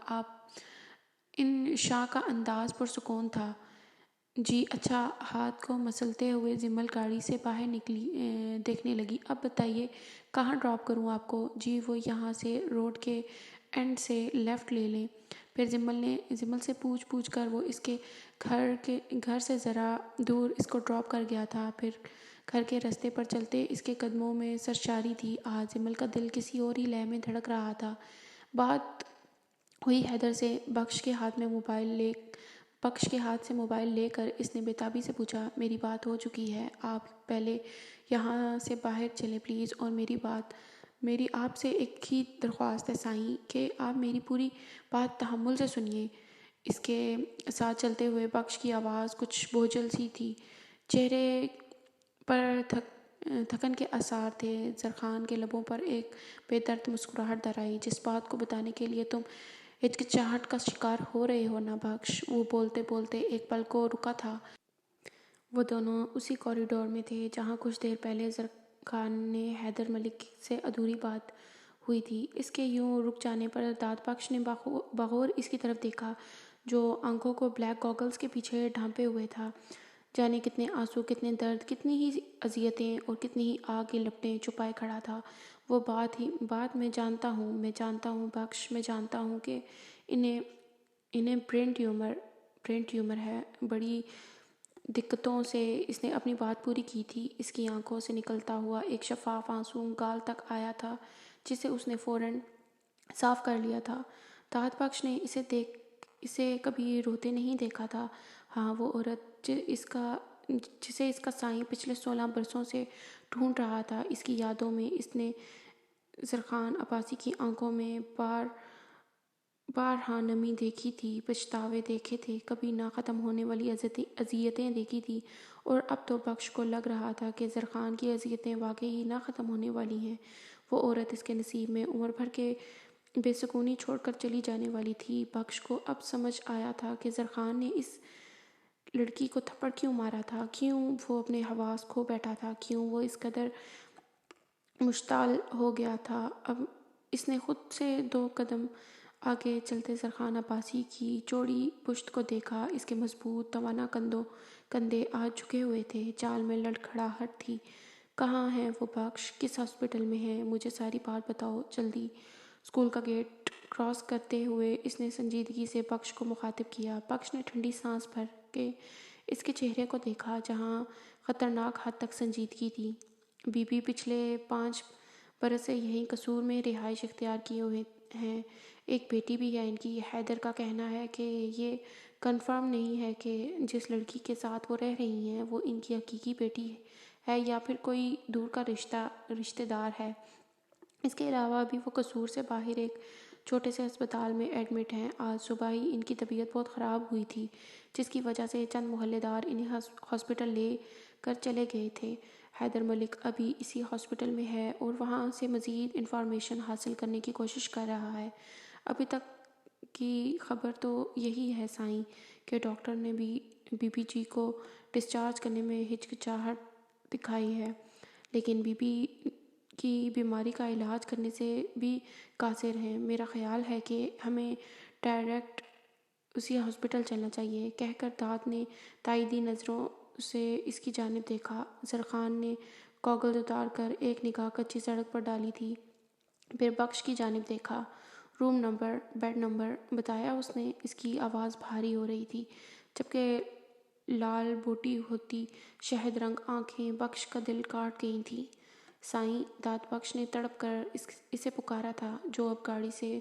ان شاہ کا انداز پرسکون تھا۔ جی اچھا، ہاتھ کو مسلتے ہوئے جمل گاڑی سے باہر نکلی دیکھنے لگی۔ اب بتائیے کہاں ڈراپ کروں آپ کو؟ جی وہ یہاں سے روڈ کے اینڈ سے لیفٹ لے لیں۔ پھر جمل سے پوچھ کر وہ اس کے گھر سے ذرا دور اس کو ڈراپ کر گیا تھا۔ پھر گھر کے رستے پر چلتے اس کے قدموں میں سرشاری تھی۔ آج جمل کا دل کسی اور ہی لے میں دھڑک رہا تھا۔ بات ہوئی حیدر سے۔ بخش کے ہاتھ سے موبائل لے کر اس نے بےتابی سے پوچھا، میری بات ہو چکی ہے، آپ پہلے یہاں سے باہر چلیں پلیز، اور میری آپ سے ایک ہی درخواست ہے سائیں کہ آپ میری پوری بات تحمل سے سنیے۔ اس کے ساتھ چلتے ہوئے بخش کی آواز کچھ بوجھل سی تھی، چہرے پر تھکن کے آثار تھے۔ زرخان کے لبوں پر ایک بے درد مسکراہٹ در آئی۔ جس بات کو بتانے کے لیے تم ہچکچاہٹ کا شکار ہو رہے ہو نا بخش، وہ بولتے بولتے ایک پل کو رکا تھا۔ وہ دونوں اسی کوریڈور میں تھے جہاں کچھ دیر پہلے زرخان نے حیدر ملک سے ادھوری بات ہوئی تھی۔ اس کے یوں رک جانے پر داد بخش نے بغور اس کی طرف دیکھا جو آنکھوں کو بلیک گاگلز کے پیچھے ڈھانپے ہوئے تھا۔ جانے کتنے آنسو، کتنے درد، کتنی ہی اذیتیں اور کتنی ہی آگ کی لپٹیں چھپائے کھڑا تھا وہ۔ بات میں جانتا ہوں بخش، میں جانتا ہوں کہ انہیں برین ٹیومر ہے۔ بڑی دقتوں سے اس نے اپنی بات پوری کی تھی۔ اس کی آنکھوں سے نکلتا ہوا ایک شفاف آنسو گال تک آیا تھا جسے اس نے فوراً صاف کر لیا تھا۔ داد بخش نے اسے کبھی روتے نہیں دیکھا تھا۔ ہاں، وہ عورت جسے اس کا سائیں پچھلے 16 برسوں سے ڈھونڈ رہا تھا، اس کی یادوں میں اس نے زرخان عباسی کی آنکھوں میں بارہا نمی دیکھی تھی، پچھتاوے دیکھے تھے، کبھی نہ ختم ہونے والی اذیتیں دیکھی تھی، اور اب تو بخش کو لگ رہا تھا کہ زرخان کی اذیتیں واقعی نہ ختم ہونے والی ہیں۔ وہ عورت اس کے نصیب میں عمر بھر کے بے سکونی چھوڑ کر چلی جانے والی تھی۔ بخش کو اب سمجھ آیا تھا کہ زرخان نے اس لڑکی کو تھپڑ کیوں مارا تھا، کیوں وہ اپنے حواس کھو بیٹھا تھا، کیوں وہ اس قدر مشتعل ہو گیا تھا۔ اب اس نے خود سے 2 قدم آگے چلتے زرخان عباسی کی چوڑی پشت کو دیکھا۔ اس کے مضبوط توانا کندھے آج جھکے ہوئے تھے، چال میں لڑکھڑاہٹ تھی۔ کہاں ہے وہ بخش؟ کس ہاسپٹل میں ہے؟ مجھے ساری بات بتاؤ جلدی۔ اسکول کا گیٹ کراس کرتے ہوئے اس نے سنجیدگی سے بخش کو مخاطب کیا۔ بخش نے ٹھنڈی سانس بھر کے اس کے چہرے کو دیکھا جہاں خطرناک حد تک سنجیدگی تھی۔ بی بی پچھلے 5 برس سے یہیں قصور میں رہائش اختیار کیے ہوئے ہیں۔ ایک بیٹی بھی ہے ان کی۔ حیدر کا کہنا ہے کہ یہ کنفرم نہیں ہے کہ جس لڑکی کے ساتھ وہ رہ رہی ہیں وہ ان کی حقیقی بیٹی ہے یا پھر کوئی دور کا رشتہ دار ہے۔ اس کے علاوہ بھی وہ قصور سے باہر ایک چھوٹے سے ہسپتال میں ایڈمٹ ہیں۔ آج صبح ہی ان کی طبیعت بہت خراب ہوئی تھی جس کی وجہ سے چند محلے دار انہیں ہاسپٹل لے کر چلے گئے تھے۔ حیدر ملک ابھی اسی ہاسپٹل میں ہے اور وہاں سے مزید انفارمیشن حاصل کرنے کی کوشش کر رہا ہے۔ ابھی تک کی خبر تو یہی ہے سائیں کہ ڈاکٹر نے بی بی جی کو ڈسچارج کرنے میں ہچکچاہٹ دکھائی ہے، لیکن بی بی کی بیماری کا علاج کرنے سے بھی قاصر ہیں۔ میرا خیال ہے کہ ہمیں ڈائریکٹ اسی ہاسپٹل چلنا چاہیے، کہہ کر داد نے تائیدی نظروں سے اس کی جانب دیکھا۔ زرخان نے گاگل اتار کر ایک نگاہ کچی سڑک پر ڈالی تھی، پھر بخش کی جانب دیکھا۔ روم نمبر، بیڈ نمبر بتایا اس نے۔ اس کی آواز بھاری ہو رہی تھی جبکہ لال بوٹی ہوتی شہد رنگ آنکھیں بخش کا دل کاٹ گئی تھیں۔ سائیں، داد بخش نے تڑپ کر اسے پکارا تھا جو اب گاڑی سے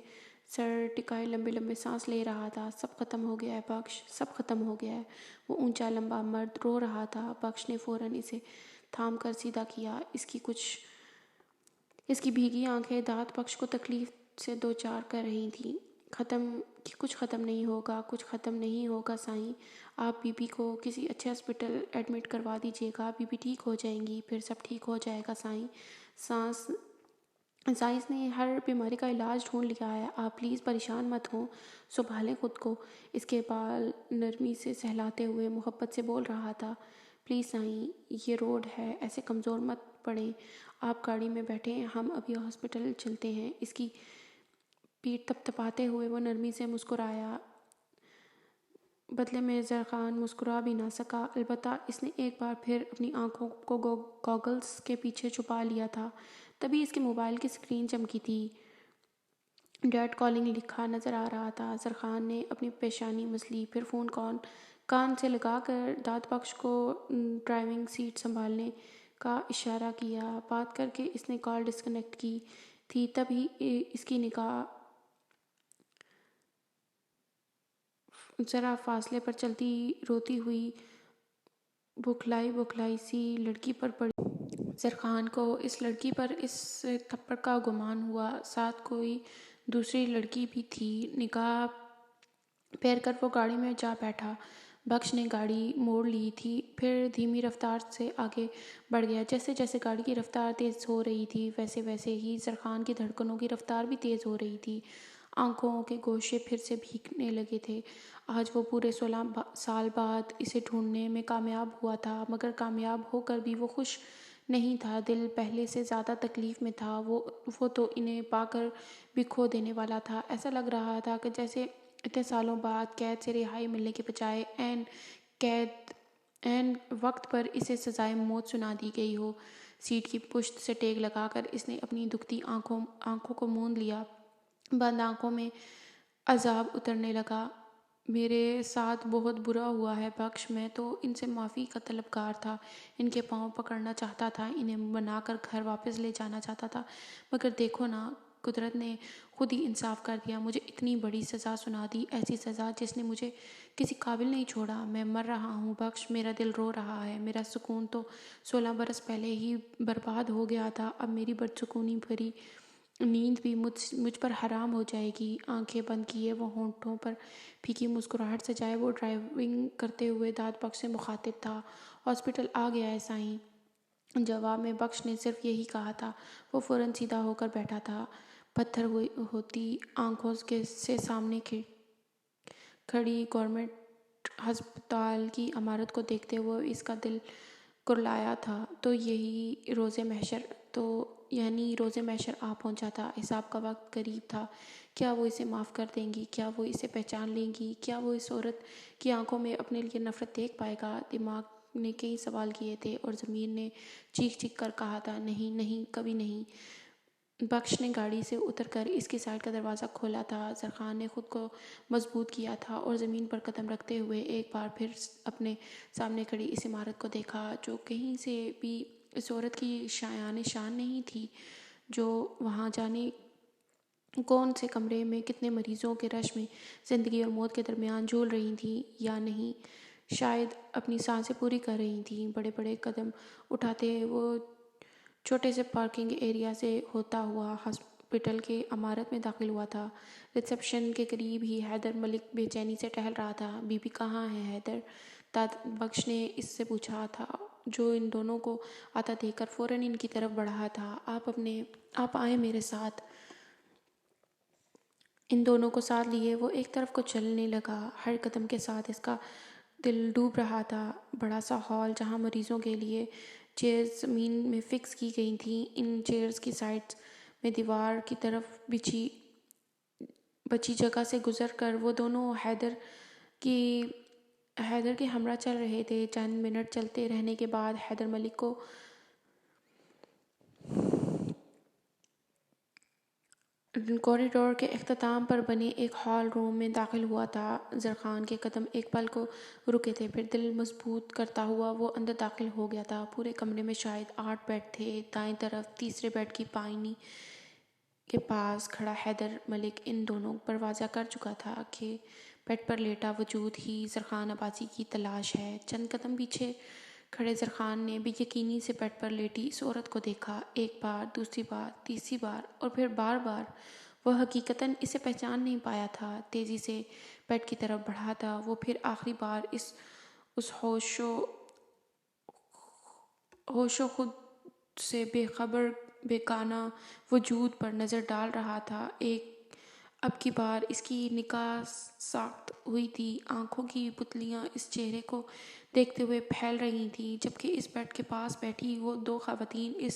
سر ٹکائے لمبے لمبے سانس لے رہا تھا۔ سب ختم ہو گیا ہے بخش، سب ختم ہو گیا ہے۔ وہ اونچا لمبا مرد رو رہا تھا۔ بخش نے فوراً اسے تھام کر سیدھا کیا۔ اس کی بھیگی آنکھیں داد بخش کو تکلیف سے دوچار کر رہی تھیں۔ کچھ ختم نہیں ہوگا، کچھ ختم نہیں ہوگا سائیں۔ آپ بی بی کو کسی اچھے ہاسپٹل ایڈمٹ کروا دیجیے گا، بی بی ٹھیک ہو جائیں گی، پھر سب ٹھیک ہو جائے گا سائیں۔ سائنس نے ہر بیماری کا علاج ڈھونڈ لیا ہے، آپ پلیز پریشان مت ہوں، سنبھالیں خود کو۔ اس کے بال نرمی سے سہلاتے ہوئے محبت سے بول رہا تھا۔ پلیز سائیں، یہ روڈ ہے، ایسے کمزور مت پڑیں، آپ گاڑی میں بیٹھیں، ہم ابھی ہاسپٹل چلتے ہیں۔ اس کی پیٹھ تھپتھپاتے ہوئے وہ نرمی سے مسکرایا۔ بدلے میں زرخان مسکرا بھی نہ سکا، البتہ اس نے ایک بار پھر اپنی آنکھوں کو گاگلز کے پیچھے چھپا لیا تھا۔ تبھی اس کے موبائل کی اسکرین چمکی تھی۔ ڈیڈ کالنگ لکھا نظر آ رہا تھا۔ زرخان نے اپنی پیشانی مسلی، پھر فون کان سے لگا کر داد بخش کو ڈرائیونگ سیٹ سنبھالنے کا اشارہ کیا۔ بات کر کے اس نے کال ڈسکنیکٹ کی تھی، تبھی اس کی نگاہ ذرا فاصلے پر چلتی روتی ہوئی بکھلائی سی لڑکی پر پڑی۔ زرخان کو اس لڑکی پر اس تھپڑ کا گمان ہوا، ساتھ کوئی دوسری لڑکی بھی تھی۔ نگاہ پھیر کر وہ گاڑی میں جا بیٹھا۔ بخش نے گاڑی موڑ لی تھی، پھر دھیمی رفتار سے آگے بڑھ گیا۔ جیسے جیسے گاڑی کی رفتار تیز ہو رہی تھی ویسے ویسے ہی زرخان کی دھڑکنوں کی رفتار بھی تیز ہو رہی تھی۔ آنکھوں کے گوشے پھر سے بھیگنے لگے تھے۔ آج وہ پورے 16 سال بعد اسے ڈھونڈنے میں کامیاب ہوا تھا، مگر کامیاب ہو کر بھی وہ خوش نہیں تھا۔ دل پہلے سے زیادہ تکلیف میں تھا۔ وہ تو انہیں پا کر بھی کھو دینے والا تھا۔ ایسا لگ رہا تھا کہ جیسے اتنے سالوں بعد قید سے رہائی ملنے کے بجائے عین وقت پر اسے سزائے موت سنا دی گئی ہو۔ سیٹ کی پشت سے ٹیک لگا کر اس نے اپنی دکھتی آنکھوں کو موند لیا۔ بند آنکھوں میں عذاب اترنے لگا۔ میرے ساتھ بہت برا ہوا ہے بخش، میں تو ان سے معافی کا طلبگار تھا، ان کے پاؤں پکڑنا چاہتا تھا، انہیں منا کر گھر واپس لے جانا چاہتا تھا، مگر دیکھو نا، قدرت نے خود ہی انصاف کر دیا، مجھے اتنی بڑی سزا سنا دی، ایسی سزا جس نے مجھے کسی قابل نہیں چھوڑا۔ میں مر رہا ہوں بخش، میرا دل رو رہا ہے، میرا سکون تو 16 برس پہلے ہی برباد ہو گیا تھا، اب میری بدسکونی بھری نیند بھی مجھ پر حرام ہو جائے گی۔ آنکھیں بند کیے وہ ہونٹوں پر پھیکی مسکراہٹ سجائے وہ ڈرائیونگ کرتے ہوئے داد بخش سے مخاطب تھا۔ ہاسپٹل آ گیا ہے سائیں۔ جواب میں بخش نے صرف یہی کہا تھا۔ وہ فوراً سیدھا ہو کر بیٹھا تھا، پتھر ہوتی آنکھوں سے سامنے کھڑی گورنمنٹ ہسپتال کی عمارت کو دیکھتے ہوئے اس کا دل کرلایا تھا۔ تو یعنی روز محشر آ پہنچا تھا، حساب کا وقت قریب تھا۔ کیا وہ اسے معاف کر دیں گی؟ کیا وہ اسے پہچان لیں گی؟ کیا وہ اس عورت کی آنکھوں میں اپنے لیے نفرت دیکھ پائے گا؟ دماغ نے کئی سوال کیے تھے اور ضمیر نے چیخ چیخ کر کہا تھا، نہیں نہیں، کبھی نہیں۔ بخش نے گاڑی سے اتر کر اس کی سائیڈ کا دروازہ کھولا تھا۔ زرخان نے خود کو مضبوط کیا تھا اور زمین پر قدم رکھتے ہوئے ایک بار پھر اپنے سامنے کھڑی اس عمارت کو دیکھا، جو کہیں سے بھی اس عورت کی شایان شان نہیں تھی، جو وہاں جانے کون سے کمرے میں کتنے مریضوں کے رش میں زندگی اور موت کے درمیان جھول رہی تھیں یا نہیں، شاید اپنی سانسیں پوری کر رہی تھیں۔ بڑے بڑے قدم اٹھاتے وہ چھوٹے سے پارکنگ ایریا سے ہوتا ہوا ہاسپٹل کے عمارت میں داخل ہوا تھا۔ ریسیپشن کے قریب ہی حیدر ملک بے چینی سے ٹہل رہا تھا۔ بی بی کہاں ہے حیدر؟ داد بخش نے اس سے پوچھا تھا، جو ان دونوں کو آتا دیکھ کر فوراً ان کی طرف بڑھا تھا۔ آپ آئیں میرے ساتھ۔ ان دونوں کو ساتھ لیے وہ ایک طرف کو چلنے لگا۔ ہر قدم کے ساتھ اس کا دل ڈوب رہا تھا۔ بڑا سا ہال جہاں مریضوں کے لیے چیئرز زمین میں فکس کی گئی تھیں، ان چیئرز کی سائڈز میں دیوار کی طرف بچی جگہ سے گزر کر وہ دونوں حیدر کے ہمراہ چل رہے تھے۔ چند منٹ چلتے رہنے کے بعد حیدر ملک کو کوریڈور کے اختتام پر بنے ایک ہال روم میں داخل ہوا تھا۔ زرخان کے قدم ایک پل کو رکے تھے، پھر دل مضبوط کرتا ہوا وہ اندر داخل ہو گیا تھا۔ پورے کمرے میں شاید 8 بیڈ تھے۔ دائیں طرف تیسرے بیڈ کی پائنی کے پاس کھڑا حیدر ملک ان دونوں پر واضح کر چکا تھا کہ بیڈ پر لیٹا وجود ہی زرخان عباسی کی تلاش ہے۔ چند قدم پیچھے کھڑے زرخان نے بے یقینی سے بیڈ پر لیٹی اس عورت کو دیکھا، ایک بار، دوسری بار، تیسری بار اور پھر بار بار۔ وہ حقیقتاً اسے پہچان نہیں پایا تھا۔ تیزی سے بیڈ کی طرف بڑھا تھا وہ، پھر آخری بار اس ہوش و خود سے بے خبر بیگانہ وجود پر نظر ڈال رہا تھا۔ اب کی بار اس کی نگاہ ساخت ہوئی تھی۔ آنکھوں کی پتلیاں اس چہرے کو دیکھتے ہوئے پھیل رہی تھیں، جبکہ اس بیڈ کے پاس بیٹھی وہ 2 خواتین اس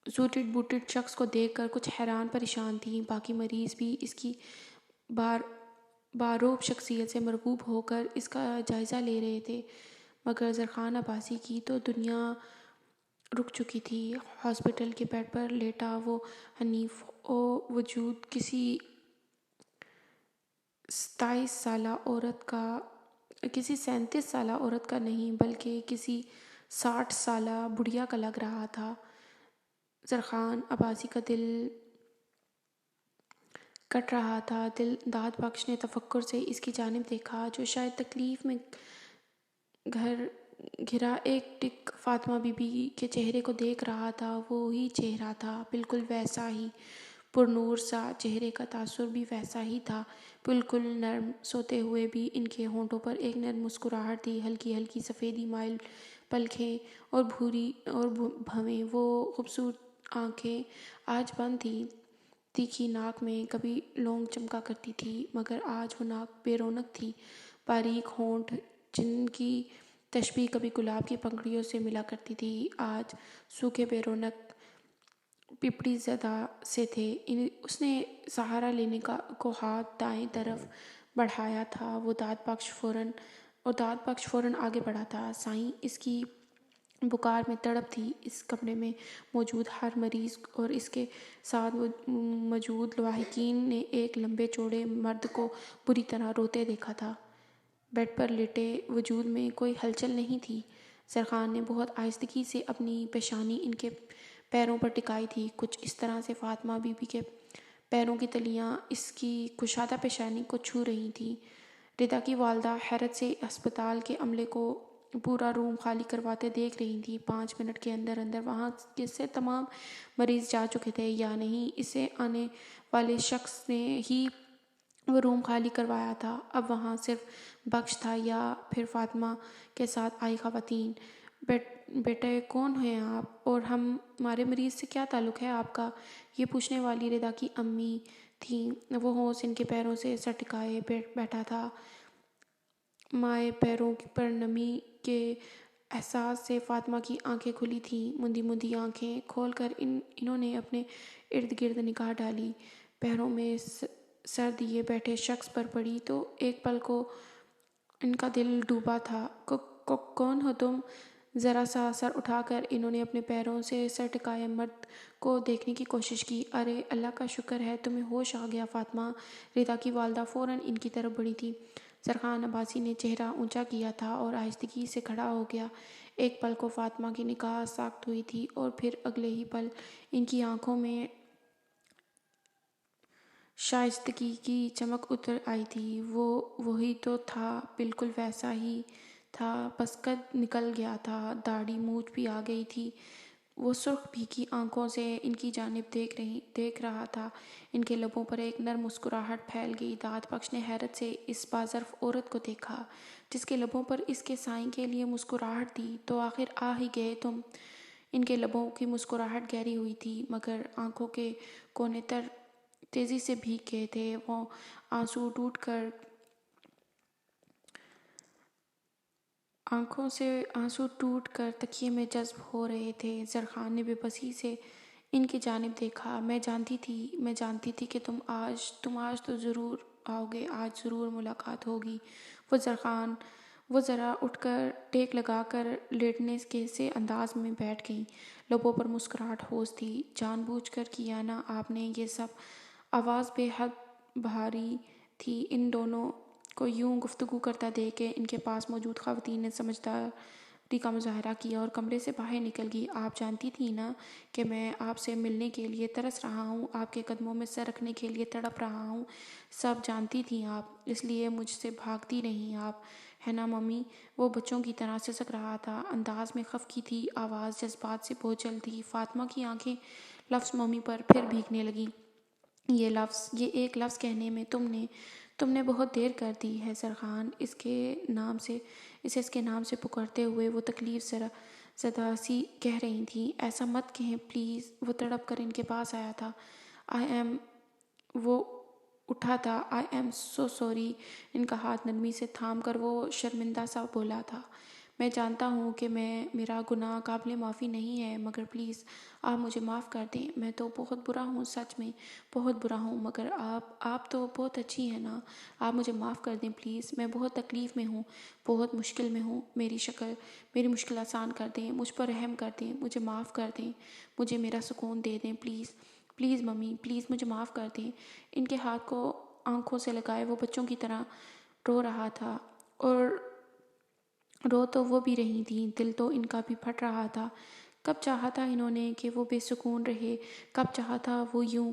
سوٹڈ بوٹڈ شخص کو دیکھ کر کچھ حیران پریشان تھیں۔ باقی مریض بھی اس کی باروب شخصیت سے مرعوب ہو کر اس کا جائزہ لے رہے تھے، مگر زرخان عباسی کی تو دنیا رک چکی تھی۔ ہاسپٹل کے بیڈ پر لیٹا وہ حنیف وجود کسی 37 سالہ عورت کا نہیں، بلکہ کسی 60 سالہ بڑھیا کا لگ رہا تھا۔ زرخان عباسی کا دل کٹ رہا تھا۔ داد بخش نے تفکر سے اس کی جانب دیکھا، جو شاید تکلیف میں گھرا ایک ٹک فاطمہ بی بی کے چہرے کو دیکھ رہا تھا۔ وہی چہرہ تھا، بالکل ویسا ہی، پرنور سا چہرے کا تاثر بھی ویسا ہی تھا، بالکل نرم۔ سوتے ہوئے بھی ان کے ہونٹوں پر ایک نرم مسکراہٹ تھی، ہلکی ہلکی سفیدی مائل پلکیں اور بھوری اور بھویں وہ خوبصورت آنکھیں آج بند تھیں۔ تیکھی ناک میں کبھی لونگ چمکا کرتی تھی، مگر آج وہ ناک بے رونق تھی۔ باریک ہونٹ جن کی تشبیہ کبھی گلاب کی پنکھڑیوں سے ملا کرتی تھی، آج سوکھے بے رونق پپڑی زدہ سے تھے۔ اس نے سہارا لینے کو ہاتھ دائیں طرف بڑھایا تھا، وہ داد بخش فوراً آگے بڑھا تھا۔ سائیں، اس کی بخار میں تڑپ تھی۔ اس کمرے میں موجود ہر مریض اور اس کے ساتھ موجود لواحقین نے ایک لمبے چوڑے مرد کو بری طرح روتے دیکھا تھا۔ بیڈ پر لیٹے وجود میں کوئی ہلچل نہیں تھی۔ زرخان نے بہت آہستگی سے اپنی پیشانی ان کے پیروں پر ٹکائی تھی، کچھ اس طرح سے فاطمہ بی بی کے پیروں کی تلیاں اس کی کشادہ پیشانی کو چھو رہی تھیں۔ ردا کی والدہ حیرت سے ہسپتال کے عملے کو پورا روم خالی کرواتے دیکھ رہی تھی۔ 5 منٹ کے اندر اندر وہاں سے تمام مریض جا چکے تھے، یا نہیں اسے آنے والے شخص نے ہی وہ روم خالی کروایا تھا۔ اب وہاں صرف بخش تھا یا پھر فاطمہ کے ساتھ آئی خواتین۔ بیٹے کون ہیں آپ، اور ہمارے مریض سے کیا تعلق ہے آپ کا؟ یہ پوچھنے والی ردا کی امی تھیں۔ وہ ہوش ان کے پیروں سے سر ٹکائے بیٹھا تھا۔ مائع پیروں پر نمی کے احساس سے فاطمہ کی آنکھیں کھلی تھیں۔ مندی مندی آنکھیں کھول کر انہوں نے اپنے ارد گرد نگاہ ڈالی۔ پیروں میں سر دیے بیٹھے شخص پر پڑی تو ایک پل کو ان کا دل ڈوبا تھا۔ کون ہو تم؟ ذرا سا سر اٹھا کر انہوں نے اپنے پیروں سے سر ٹکائے مرد کو دیکھنے کی کوشش کی۔ ارے اللہ کا شکر ہے تمہیں ہوش آ گیا فاطمہ۔ ردا کی والدہ فوراً ان کی طرف بڑھی تھی۔ زرخان عباسی نے چہرہ اونچا کیا تھا اور آہستگی سے کھڑا ہو گیا۔ ایک پل کو فاطمہ کی نگاہ ساکت ہوئی تھی اور پھر اگلے ہی پل ان کی آنکھوں میں شائستگی کی چمک اتر آئی تھی۔ وہی تو تھا، بالکل ویسا ہی تھا، بس قد نکل گیا تھا، داڑھی مونچھ بھی آ گئی تھی۔ وہ سرخ بھیگی آنکھوں سے ان کی جانب دیکھ رہا تھا۔ ان کے لبوں پر ایک نرم مسکراہٹ پھیل گئی۔ داد بخش نے حیرت سے اس باظرف عورت کو دیکھا جس کے لبوں پر اس کے سائیں کے لیے مسکراہٹ تھی۔ تو آخر آ ہی گئے تم۔ ان کے لبوں کی مسکراہٹ گہری ہوئی تھی، مگر آنکھوں کے کونے تیزی سے بھیگ گئے تھے۔ وہ آنکھوں سے آنسو ٹوٹ کر تکیے میں جذب ہو رہے تھے۔ زرخان نے بے بسی سے ان کی جانب دیکھا۔ میں جانتی تھی کہ تم آج تو ضرور آؤ گے، آج ضرور ملاقات ہوگی۔ وہ ذرا اٹھ کر ٹیک لگا کر لیٹنے کے سے انداز میں بیٹھ گئیں۔ لبوں پر مسکراہٹ ہوش تھی۔ جان بوجھ کر کیا نا آپ نے یہ سب؟ آواز بے حد بھاری تھی۔ ان دونوں کو یوں گفتگو کرتا دیکھ کے ان کے پاس موجود خواتین نے سمجھداری کا مظاہرہ کیا اور کمرے سے باہر نکل گئی۔ آپ جانتی تھیں نا کہ میں آپ سے ملنے کے لیے ترس رہا ہوں، آپ کے قدموں میں سر رکھنے کے لیے تڑپ رہا ہوں۔ سب جانتی تھیں آپ، اس لیے مجھ سے بھاگتی رہیں آپ، ہے نا ممی؟ وہ بچوں کی طرح سسک رہا تھا، انداز میں خفگی تھی، آواز جذبات سے بوجھل تھی۔ فاطمہ کی آنکھیں لفظ ممی پر پھر بھیگنے لگیں۔ یہ ایک لفظ کہنے میں تم نے بہت دیر کر دی ہے زرخان۔ اسے اس کے نام سے پکارتے ہوئے وہ تکلیف زدہ سی کہہ رہی تھیں۔ ایسا مت کہیں پلیز۔ وہ تڑپ کر ان کے پاس آیا تھا۔ وہ اٹھا تھا۔ I am so sorry. ان کا ہاتھ نرمی سے تھام کر وہ شرمندہ سا بولا تھا۔ میں جانتا ہوں کہ میرا گناہ قابل معافی نہیں ہے، مگر پلیز آپ مجھے معاف کر دیں۔ میں تو بہت برا ہوں، سچ میں بہت برا ہوں، مگر آپ تو بہت اچھی ہیں نا۔ آپ مجھے معاف کر دیں پلیز۔ میں بہت تکلیف میں ہوں، بہت مشکل میں ہوں۔ میری مشکل آسان کر دیں، مجھ پر رحم کر دیں، مجھے معاف کر دیں، مجھے میرا سکون دے دیں پلیز۔ پلیز ممی، پلیز مجھے معاف کر دیں۔ ان کے ہاتھ کو آنکھوں سے لگائے وہ بچوں کی طرح رو رہا تھا، اور رو تو وہ بھی رہی تھیں، دل تو ان کا بھی پھٹ رہا تھا۔ کب چاہا تھا انہوں نے کہ وہ بے سکون رہے، کب چاہا تھا وہ یوں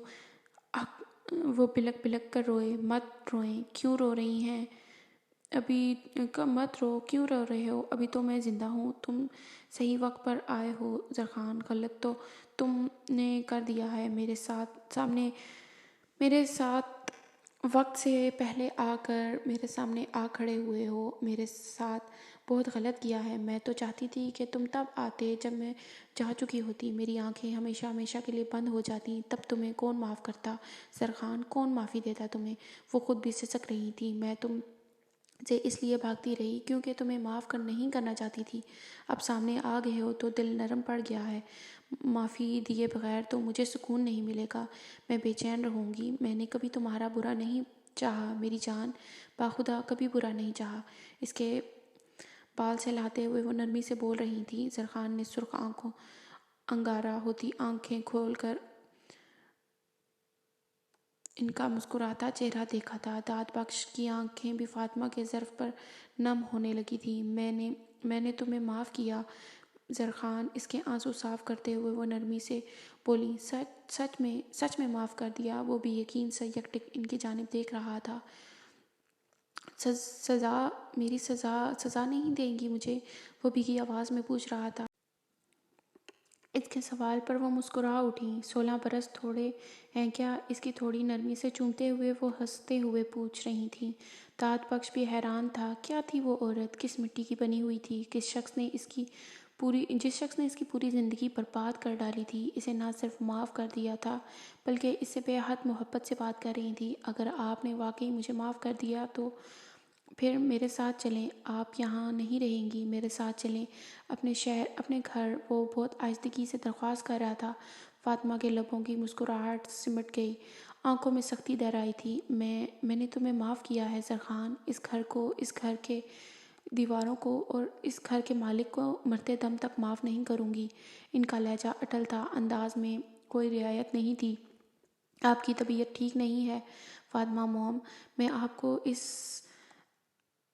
وہ بلک بلک کر روئے۔ مت روئیں، کیوں رو رہی ہیں؟ مت رو، کیوں رو رہے ہو؟ ابھی تو میں زندہ ہوں۔ تم صحیح وقت پر آئے ہو زرخان، غلط تو تم نے کر دیا ہے میرے ساتھ وقت سے پہلے آ کر میرے سامنے آ کھڑے ہوئے ہو. میرے ساتھ بہت غلط کیا ہے. میں تو چاہتی تھی کہ تم تب آتے جب میں جا چکی ہوتی. میری آنکھیں ہمیشہ ہمیشہ کے لیے بند ہو جاتی. تب تمہیں کون معاف کرتا سرخان؟ کون معافی دیتا تمہیں؟ وہ خود بھی سسک رہی تھی. میں تم سے اس لیے بھاگتی رہی کیونکہ تمہیں معاف نہیں کرنا چاہتی تھی. اب سامنے آ گئے ہو تو دل نرم پڑ گیا ہے. معافی دیے بغیر تو مجھے سکون نہیں ملے گا. میں بے چین رہوں گی. میں نے کبھی تمہارا برا نہیں چاہا میری جان، باخدا کبھی برا نہیں چاہا. اس کے بال سہلاتے ہوئے وہ نرمی سے بول رہی تھی. زرخان نے سرخ آنکھوں انگارہ ہوتی آنکھیں کھول کر ان کا مسکراتا چہرہ دیکھا تھا. داد بخش کی آنکھیں بھی فاطمہ کے ظرف پر نم ہونے لگی تھیں. میں نے تمہیں معاف کیا زرخان. اس کے آنسو صاف کرتے ہوئے وہ نرمی سے بولی. سچ میں معاف کر دیا. وہ بھی یقین سے یکٹک ان کی جانب دیکھ رہا تھا. سزا نہیں دیں گی مجھے؟ وہ بھیگی آواز میں پوچھ رہا تھا. اس کے سوال پر وہ مسکرا اٹھیں. 16 برس تھوڑے ہیں کیا؟ اس کی تھوڑی نرمی سے چومتے ہوئے وہ ہنستے ہوئے پوچھ رہی تھیں. داد بخش بھی حیران تھا. کیا تھی وہ عورت؟ کس مٹی کی بنی ہوئی تھی؟ جس شخص نے اس کی پوری زندگی برباد کر ڈالی تھی. اسے نہ صرف معاف کر دیا تھا بلکہ اس سے بے حد محبت سے بات کر رہی تھی. اگر آپ نے واقعی مجھے معاف کر دیا تو پھر میرے ساتھ چلیں. آپ یہاں نہیں رہیں گی. میرے ساتھ چلیں اپنے شہر، اپنے گھر. وہ بہت آہستگی سے درخواست کر رہا تھا. فاطمہ کے لبوں کی مسکراہٹ سمٹ گئی. آنکھوں میں سختی در آئی تھی. میں نے تمہیں معاف کیا ہے زرخان. اس گھر کو، اس گھر کے دیواروں کو اور اس گھر کے مالک کو مرتے دم تک معاف نہیں کروں گی. ان کا لہجہ اٹل تھا. انداز میں کوئی رعایت نہیں تھی. آپ کی طبیعت ٹھیک نہیں ہے فاطمہ موم. میں آپ کو اس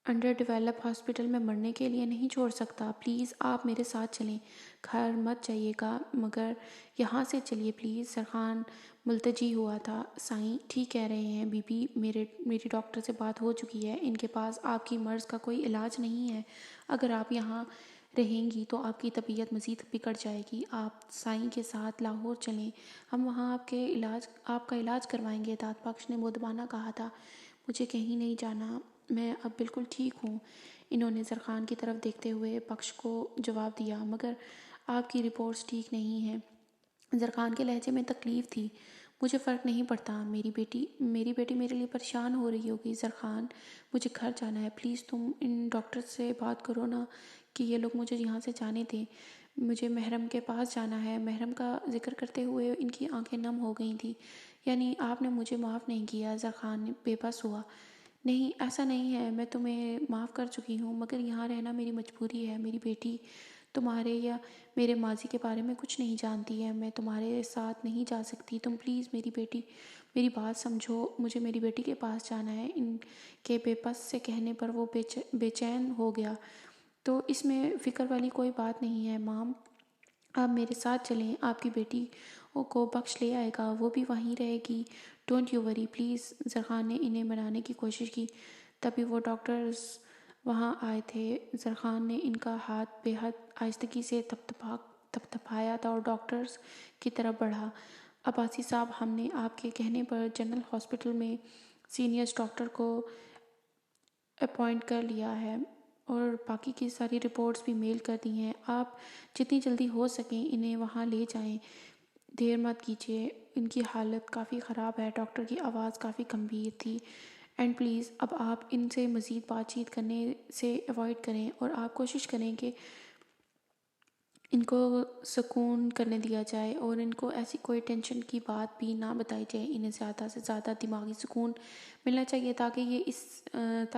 انڈر ڈیولپ ہاسپٹل میں مرنے کے لیے نہیں چھوڑ سکتا. پلیز آپ میرے ساتھ چلیں. گھر مت جائیے گا مگر یہاں سے چلیے پلیز. زرخان ملتجی ہوا تھا. سائیں ٹھیک کہہ رہے ہیں بی بی. میری ڈاکٹر سے بات ہو چکی ہے. ان کے پاس آپ کی مرض کا کوئی علاج نہیں ہے. اگر آپ یہاں رہیں گی تو آپ کی طبیعت مزید بگڑ جائے گی. آپ سائیں کے ساتھ لاہور چلیں. ہم وہاں آپ کا علاج کروائیں گے. داد بخش نے مؤدبانہ کہا تھا. مجھے کہیں نہیں جانا. میں اب بالکل ٹھیک ہوں. انہوں نے زرخان کی طرف دیکھتے ہوئے بخش کو جواب دیا. مگر آپ کی رپورٹس ٹھیک نہیں ہیں. زرخان کے لہجے میں تکلیف تھی. مجھے فرق نہیں پڑتا. میری بیٹی میرے لیے پریشان ہو رہی ہوگی. زرخان مجھے گھر جانا ہے. پلیز تم ان ڈاکٹر سے بات کرو نا کہ یہ لوگ مجھے یہاں سے جانے دیں. مجھے محرم کے پاس جانا ہے. محرم کا ذکر کرتے ہوئے ان کی آنکھیں نم ہو گئی تھیں. یعنی آپ نے مجھے معاف نہیں کیا؟ زرخان بے بس ہوا. نہیں ایسا نہیں ہے. میں تمہیں معاف کر چکی ہوں مگر یہاں رہنا میری مجبوری ہے. میری بیٹی تمہارے یا میرے ماضی کے بارے میں کچھ نہیں جانتی ہے. میں تمہارے ساتھ نہیں جا سکتی. تم پلیز میری بات سمجھو. مجھے میری بیٹی کے پاس جانا ہے. ان کے بے بس سے کہنے پر وہ بے چین ہو گیا. تو اس میں فکر والی کوئی بات نہیں ہے مام. آپ میرے ساتھ چلیں. آپ کی بیٹی کو بخش لے آئے گا. وہ بھی وہیں رہے گی. Don't you worry please. Zarkhan نے انہیں منانے کی کوشش کی. تبھی وہ ڈاکٹرز وہاں آئے تھے. زرخان نے ان کا ہاتھ بے حد آہستگی سے تھپتھپایا اور ڈاکٹرز کی طرف بڑھا. عباسی صاحب، ہم نے آپ کے کہنے پر جنرل ہاسپٹل میں سینئرز ڈاکٹر کو اپوائنٹ کر لیا ہے اور باقی کی ساری رپورٹس بھی میل کر دی ہیں. آپ جتنی جلدی ہو سکیں انہیں وہاں لے جائیں. دیر مت کیجیے. ان کی حالت کافی خراب ہے. ڈاکٹر کی آواز کافی گمبھیر تھی. اینڈ پلیز اب آپ ان سے مزید بات چیت کرنے سے ایوائڈ کریں اور آپ کوشش کریں کہ ان کو سکون کرنے دیا جائے اور ان کو ایسی کوئی ٹینشن کی بات بھی نہ بتائی جائے. انہیں زیادہ سے زیادہ دماغی سکون ملنا چاہیے تاکہ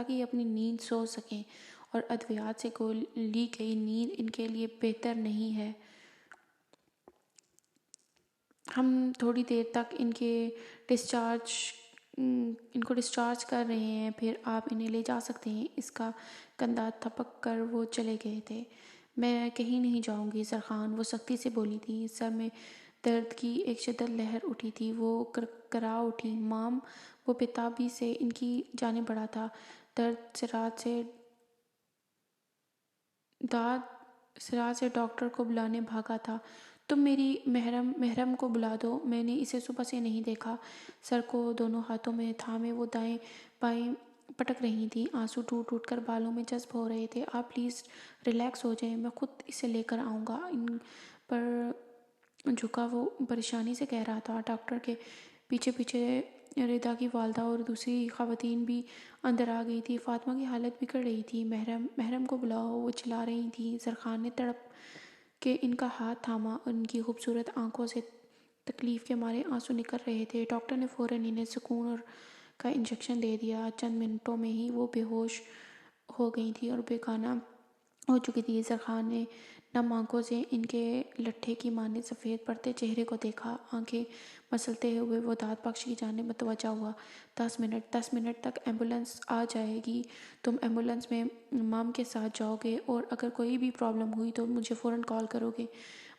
یہ اپنی نیند سو سکیں. اور ادویات سے لی گئی نیند ان کے لیے بہتر نہیں ہے. ہم تھوڑی دیر تک ان کو ڈسچارج کر رہے ہیں پھر آپ انہیں لے جا سکتے ہیں. اس کا کندھا تھپک کر وہ چلے گئے تھے. میں کہیں نہیں جاؤں گی زرخان، وہ سختی سے بولی تھی. سر میں درد کی ایک شدید لہر اٹھی تھی. وہ کرا اٹھی. مام. وہ بےتابی سے ان کی جانب بڑھا تھا. داد سرات سے ڈاکٹر کو بلانے بھاگا تھا. تم میری محرم کو بلا دو، میں نے اسے صبح سے نہیں دیکھا۔ سر کو دونوں ہاتھوں میں تھامے وہ دائیں بائیں پٹک رہی تھی، آنسو ٹوٹ ٹوٹ کر بالوں میں جذب ہو رہے تھے۔ آپ پلیز ریلیکس ہو جائیں، میں خود اسے لے کر آؤں گا۔ ان پر جھکا وہ پریشانی سے کہہ رہا تھا۔ ڈاکٹر کے پیچھے پیچھے ردا کی والدہ اور دوسری خواتین بھی اندر آ گئی تھی۔ فاطمہ کی حالت بگڑ رہی تھی۔ محرم کو بلاؤ، وہ چلا رہی تھی۔ زرخان نے تڑپ کے ان کا ہاتھ تھاما اور ان کی خوبصورت آنکھوں سے تکلیف کے مارے آنسو نکل رہے تھے۔ ڈاکٹر نے فوراً انہیں سکون اور کا انجیکشن دے دیا۔ چند منٹوں میں ہی وہ بے ہوش ہو گئی تھی اور بیگانہ ہو چکی تھی۔ زرخان نے نم آنکھوں سے ان کے لٹھے کی مانند سفید پڑتے چہرے کو دیکھا۔ آنکھیں مسلتے ہوئے وہ داد بخش کی جانب متوجہ ہوا۔ 10 منٹ تک ایمبولینس آ جائے گی۔ تم ایمبولینس میں مام کے ساتھ جاؤ گے اور اگر کوئی بھی پرابلم ہوئی تو مجھے فوراً کال کرو گے۔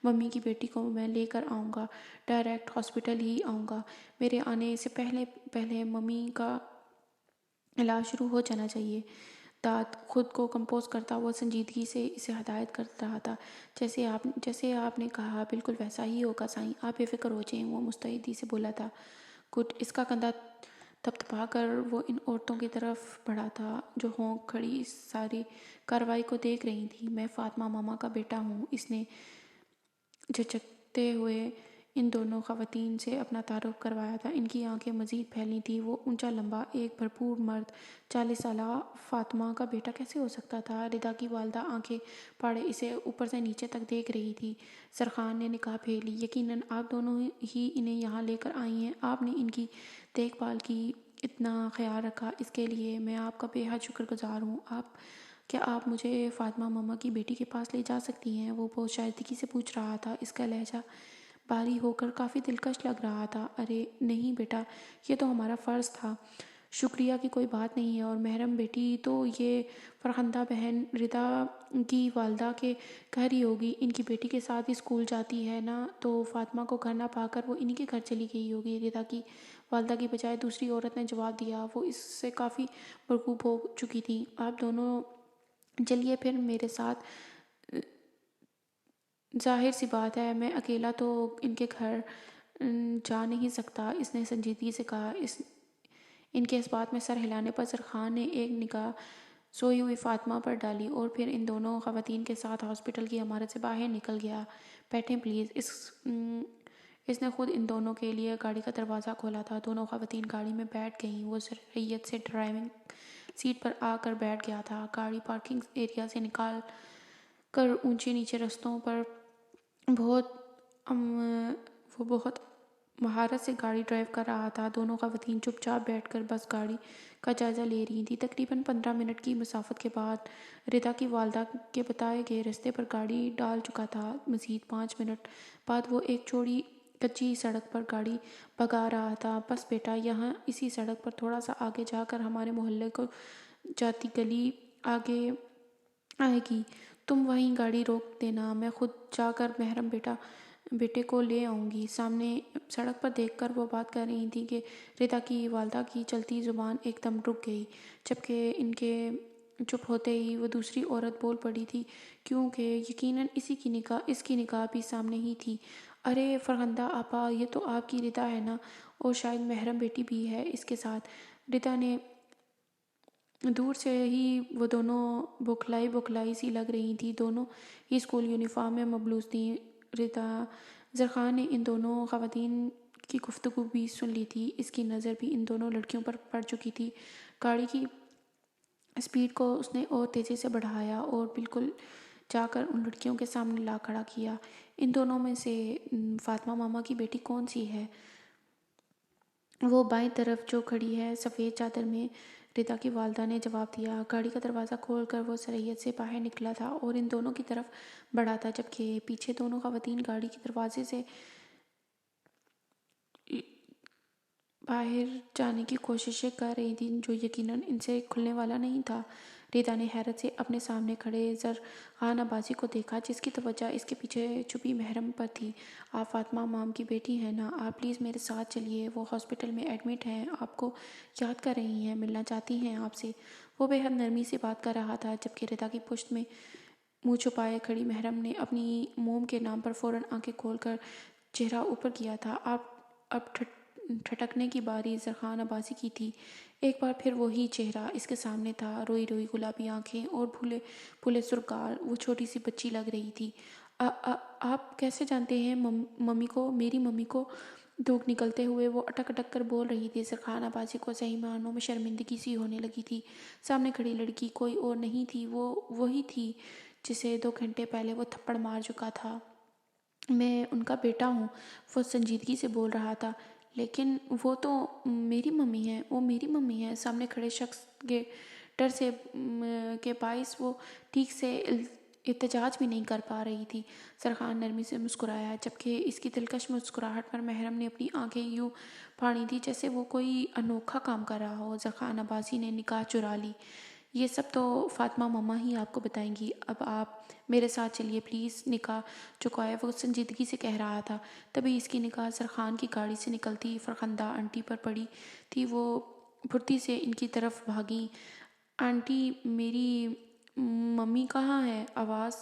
ممی کی بیٹی کو میں لے کر آؤں گا، ڈائریکٹ ہاسپٹل ہی آؤں گا۔ میرے آنے سے پہلے ممی کا علاج شروع ہو جانا چاہیے۔ داد خود کو کمپوز کرتا وہ سنجیدگی سے اسے ہدایت کر رہا تھا۔ جیسے آپ نے کہا بالکل ویسا ہی ہوگا سائیں، آپ بے فکر ہو جائیں، وہ مستعدی سے بولا تھا۔ گڈ۔ اس کا کندھا تھپتھپا کر وہ ان عورتوں کی طرف بڑھا تھا جو ہونک کھڑی اس ساری کارروائی کو دیکھ رہی تھیں۔ میں فاطمہ ماما کا بیٹا ہوں۔ اس نے جھجکتے ہوئے ان دونوں خواتین سے اپنا تعارف کروایا تھا۔ ان کی آنکھیں مزید پھیلی تھیں۔ وہ اونچا لمبا ایک بھرپور مرد 40 سالہ فاطمہ کا بیٹا کیسے ہو سکتا تھا؟ ردا کی والدہ آنکھیں پھاڑے اسے اوپر سے نیچے تک دیکھ رہی تھی۔ زرخان نے نگاہ پھیری۔ یقیناً آپ دونوں ہی انہیں یہاں لے کر آئی ہیں۔ آپ نے ان کی دیکھ بھال کی، اتنا خیال رکھا، اس کے لیے میں آپ کا بے حد شکر گزار ہوں۔ کیا آپ مجھے فاطمہ ماما کی بیٹی کے پاس لے جا سکتی ہیں؟ وہ بہت شائستگی سے پوچھ رہا تھا۔ اس کا لہجہ بھاری ہو کر کافی دلکش لگ رہا تھا۔ ارے نہیں بیٹا، یہ تو ہمارا فرض تھا۔ شکریہ کی کوئی بات نہیں ہے۔ اور محرم بیٹی تو یہ فرخندہ بہن ردا کی والدہ کے گھر ہی ہوگی۔ ان کی بیٹی کے ساتھ اسکول جاتی ہے نا، تو فاطمہ کو گھر نہ پا کر وہ انہی کے گھر چلی گئی ہوگی۔ ردا کی والدہ کی بجائے دوسری عورت نے جواب دیا۔ وہ اس سے کافی مرعوب ہو چکی تھی۔ آپ دونوں چلیے پھر میرے ساتھ۔ ظاہر سی بات ہے میں اکیلا تو ان کے گھر جا نہیں سکتا، اس نے سنجیدگی سے کہا۔ ان کے اس بات میں سر ہلانے پر زرخان نے ایک نگاہ سوئی ہوئی فاطمہ پر ڈالی اور پھر ان دونوں خواتین کے ساتھ ہاسپٹل کی عمارت سے باہر نکل گیا۔ بیٹھیں پلیز۔ اس نے خود ان دونوں کے لیے گاڑی کا دروازہ کھولا تھا۔ دونوں خواتین گاڑی میں بیٹھ گئیں۔ وہ سرعیت سے ڈرائیونگ سیٹ پر آ کر بیٹھ گیا تھا۔ گاڑی پارکنگ ایریا سے نکال کر اونچے نیچے رستوں پر وہ بہت مہارت سے گاڑی ڈرائیو کر رہا تھا۔ دونوں خواتین چپ چاپ بیٹھ کر بس گاڑی کا جائزہ لے رہی تھیں۔ تقریباً 15 منٹ کی مسافت کے بعد ردا کی والدہ کے بتائے گئے رستے پر گاڑی ڈال چکا تھا۔ مزید 5 منٹ بعد وہ ایک چوڑی کچی سڑک پر گاڑی بھگا رہا تھا۔ بس بیٹا، یہاں اسی سڑک پر تھوڑا سا آگے جا کر ہمارے محلے کو جاتی گلی آگے آئے گی، تم وہیں گاڑی روک دینا، میں خود جا کر محرم بیٹے کو لے آؤں گی۔ سامنے سڑک پر دیکھ کر وہ بات کر رہی تھی کہ ردا کی والدہ کی چلتی زبان ایک دم رک گئی، جبکہ ان کے چپ ہوتے ہی وہ دوسری عورت بول پڑی تھی، کیونکہ یقیناً اس کی نگاہ بھی سامنے ہی تھی۔ ارے فرخندہ آپا، یہ تو آپ کی ردا ہے نا، اور شاید محرم بیٹی بھی ہے اس کے ساتھ۔ ردا نے دور سے ہی وہ دونوں بوکھلائی سی لگ رہی تھی۔ دونوں ہی اسکول یونیفارم میں ملبوس تھیں۔ زرخان نے ان دونوں خواتین کی گفتگو بھی سن لی تھی۔ اس کی نظر بھی ان دونوں لڑکیوں پر پڑ چکی تھی۔ گاڑی کی اسپیڈ کو اس نے اور تیزی سے بڑھایا اور بالکل جا کر ان لڑکیوں کے سامنے لا کھڑا کیا۔ ان دونوں میں سے فاطمہ ماما کی بیٹی کون سی ہے؟ وہ بائیں طرف جو کھڑی ہے سفید چادر میں، ردا کی والدہ نے جواب دیا۔ گاڑی کا دروازہ کھول کر وہ سرعیت سے باہر نکلا تھا اور ان دونوں کی طرف بڑھا تھا، جبکہ پیچھے دونوں خواتین گاڑی کے دروازے سے باہر جانے کی کوششیں کر رہی تھیں جو یقیناً ان سے کھلنے والا نہیں تھا۔ ردا نے حیرت سے اپنے سامنے کھڑے زرخان عباسی کو دیکھا، جس کی توجہ اس کے پیچھے چھپی محرم پر تھی۔ آپ فاطمہ مام کی بیٹی ہیں نا؟ آپ پلیز میرے ساتھ چلیے، وہ ہاسپٹل میں ایڈمٹ ہیں، آپ کو یاد کر رہی ہیں، ملنا چاہتی ہیں آپ سے۔ وہ بے حد نرمی سے بات کر رہا تھا، جبکہ ردا کی پشت میں منہ چھپائے کھڑی محرم نے اپنی موم کے نام پر فوراً آنکھیں کھول کر چہرہ اوپر کیا تھا۔ اب ٹھٹکنے کی باری زرخان عباسی کی تھی۔ ایک بار پھر وہی چہرہ اس کے سامنے تھا، روئی روئی گلابی آنکھیں اور پھولے سرخ گال۔ وہ چھوٹی سی بچی لگ رہی تھی۔ آپ کیسے جانتے ہیں ممی کو، میری ممی کو؟ دھوک نکلتے ہوئے وہ اٹک اٹک کر بول رہی تھی۔ زرخان عباسی کو صحیح معنوں میں شرمندگی سی ہونے لگی تھی۔ سامنے کھڑی لڑکی کوئی اور نہیں تھی، وہ وہی تھی جسے 2 گھنٹے پہلے وہ تھپڑ مار چکا تھا۔ میں ان کا بیٹا ہوں، وہ سنجیدگی سے بول رہا تھا۔ لیکن وہ تو میری ممی ہے، وہ میری ممی ہے۔ سامنے کھڑے شخص کے ڈر سے کے باعث وہ ٹھیک سے احتجاج بھی نہیں کر پا رہی تھی۔ زرخان نرمی سے مسکرایا، جبکہ اس کی دلکش مسکراہٹ پر محرم نے اپنی آنکھیں یوں پھاڑی تھی جیسے وہ کوئی انوکھا کام کر رہا ہو۔ زرخان عباسی نے نگاہ چرا لی۔ یہ سب تو فاطمہ مما ہی آپ کو بتائیں گی، اب آپ میرے ساتھ چلیے پلیز۔ نگاہ چکائے وہ سنجیدگی سے کہہ رہا تھا۔ تبھی اس کی نگاہ زرخان کی گاڑی سے نکلتی فرخندہ آنٹی پر پڑی تھی۔ وہ پھرتی سے ان کی طرف بھاگیں۔ آنٹی، میری ممی کہاں ہے؟ آواز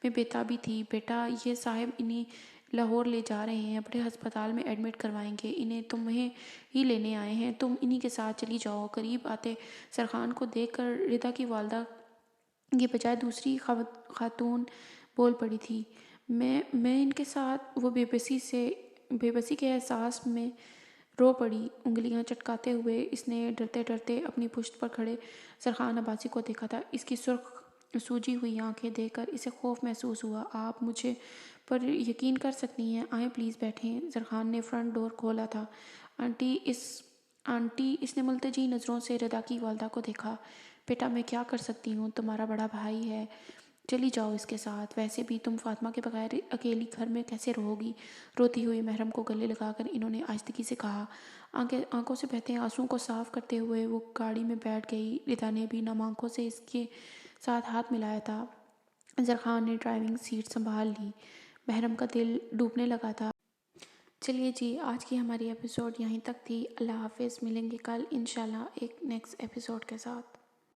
میں بےتابی تھی۔ بیٹا، یہ صاحب انہیں لاہور لے جا رہے ہیں، بڑے ہسپتال میں ایڈمٹ کروائیں گے انہیں، تمہیں ہی لینے آئے ہیں، تم انہی کے ساتھ چلی جاؤ۔ قریب آتے زرخان کو دیکھ کر ردا کی والدہ کی بجائے دوسری خاتون بول پڑی تھی، میں ان کے ساتھ۔ وہ بے بسی کے احساس میں رو پڑی۔ انگلیاں چٹکاتے ہوئے اس نے ڈرتے ڈرتے اپنی پشت پر کھڑے زرخان عباسی کو دیکھا تھا۔ اس کی سرخ سوجی ہوئی آنکھیں دیکھ کر اسے خوف محسوس ہوا۔ آپ مجھے پر یقین کر سکتی ہیں، آئیں پلیز بیٹھیں۔ زرخان نے فرنٹ ڈور کھولا تھا۔ آنٹی اس نے ملتجی نظروں سے ردا کی والدہ کو دیکھا۔ بیٹا، میں کیا کر سکتی ہوں، تمہارا بڑا بھائی ہے، چلی جاؤ اس کے ساتھ۔ ویسے بھی تم فاطمہ کے بغیر اکیلی گھر میں کیسے رہو گی؟ روتی ہوئی محرم کو گلے لگا کر انہوں نے آہستگی سے کہا۔ آنکھوں سے بہتے آنسوؤں کو صاف کرتے ہوئے وہ گاڑی میں بیٹھ گئی۔ ردا نے بھی نم آنکھوں سے اس کے ساتھ ہاتھ ملایا تھا۔ زرخان نے ڈرائیونگ سیٹ سنبھال لی۔ محرم کا دل ڈوبنے لگا تھا۔ چلیے جی، آج کی ہماری ایپیسوڈ یہیں تک تھی۔ اللہ حافظ، ملیں گے کل انشاءاللہ ایک نیکسٹ ایپیسوڈ کے ساتھ۔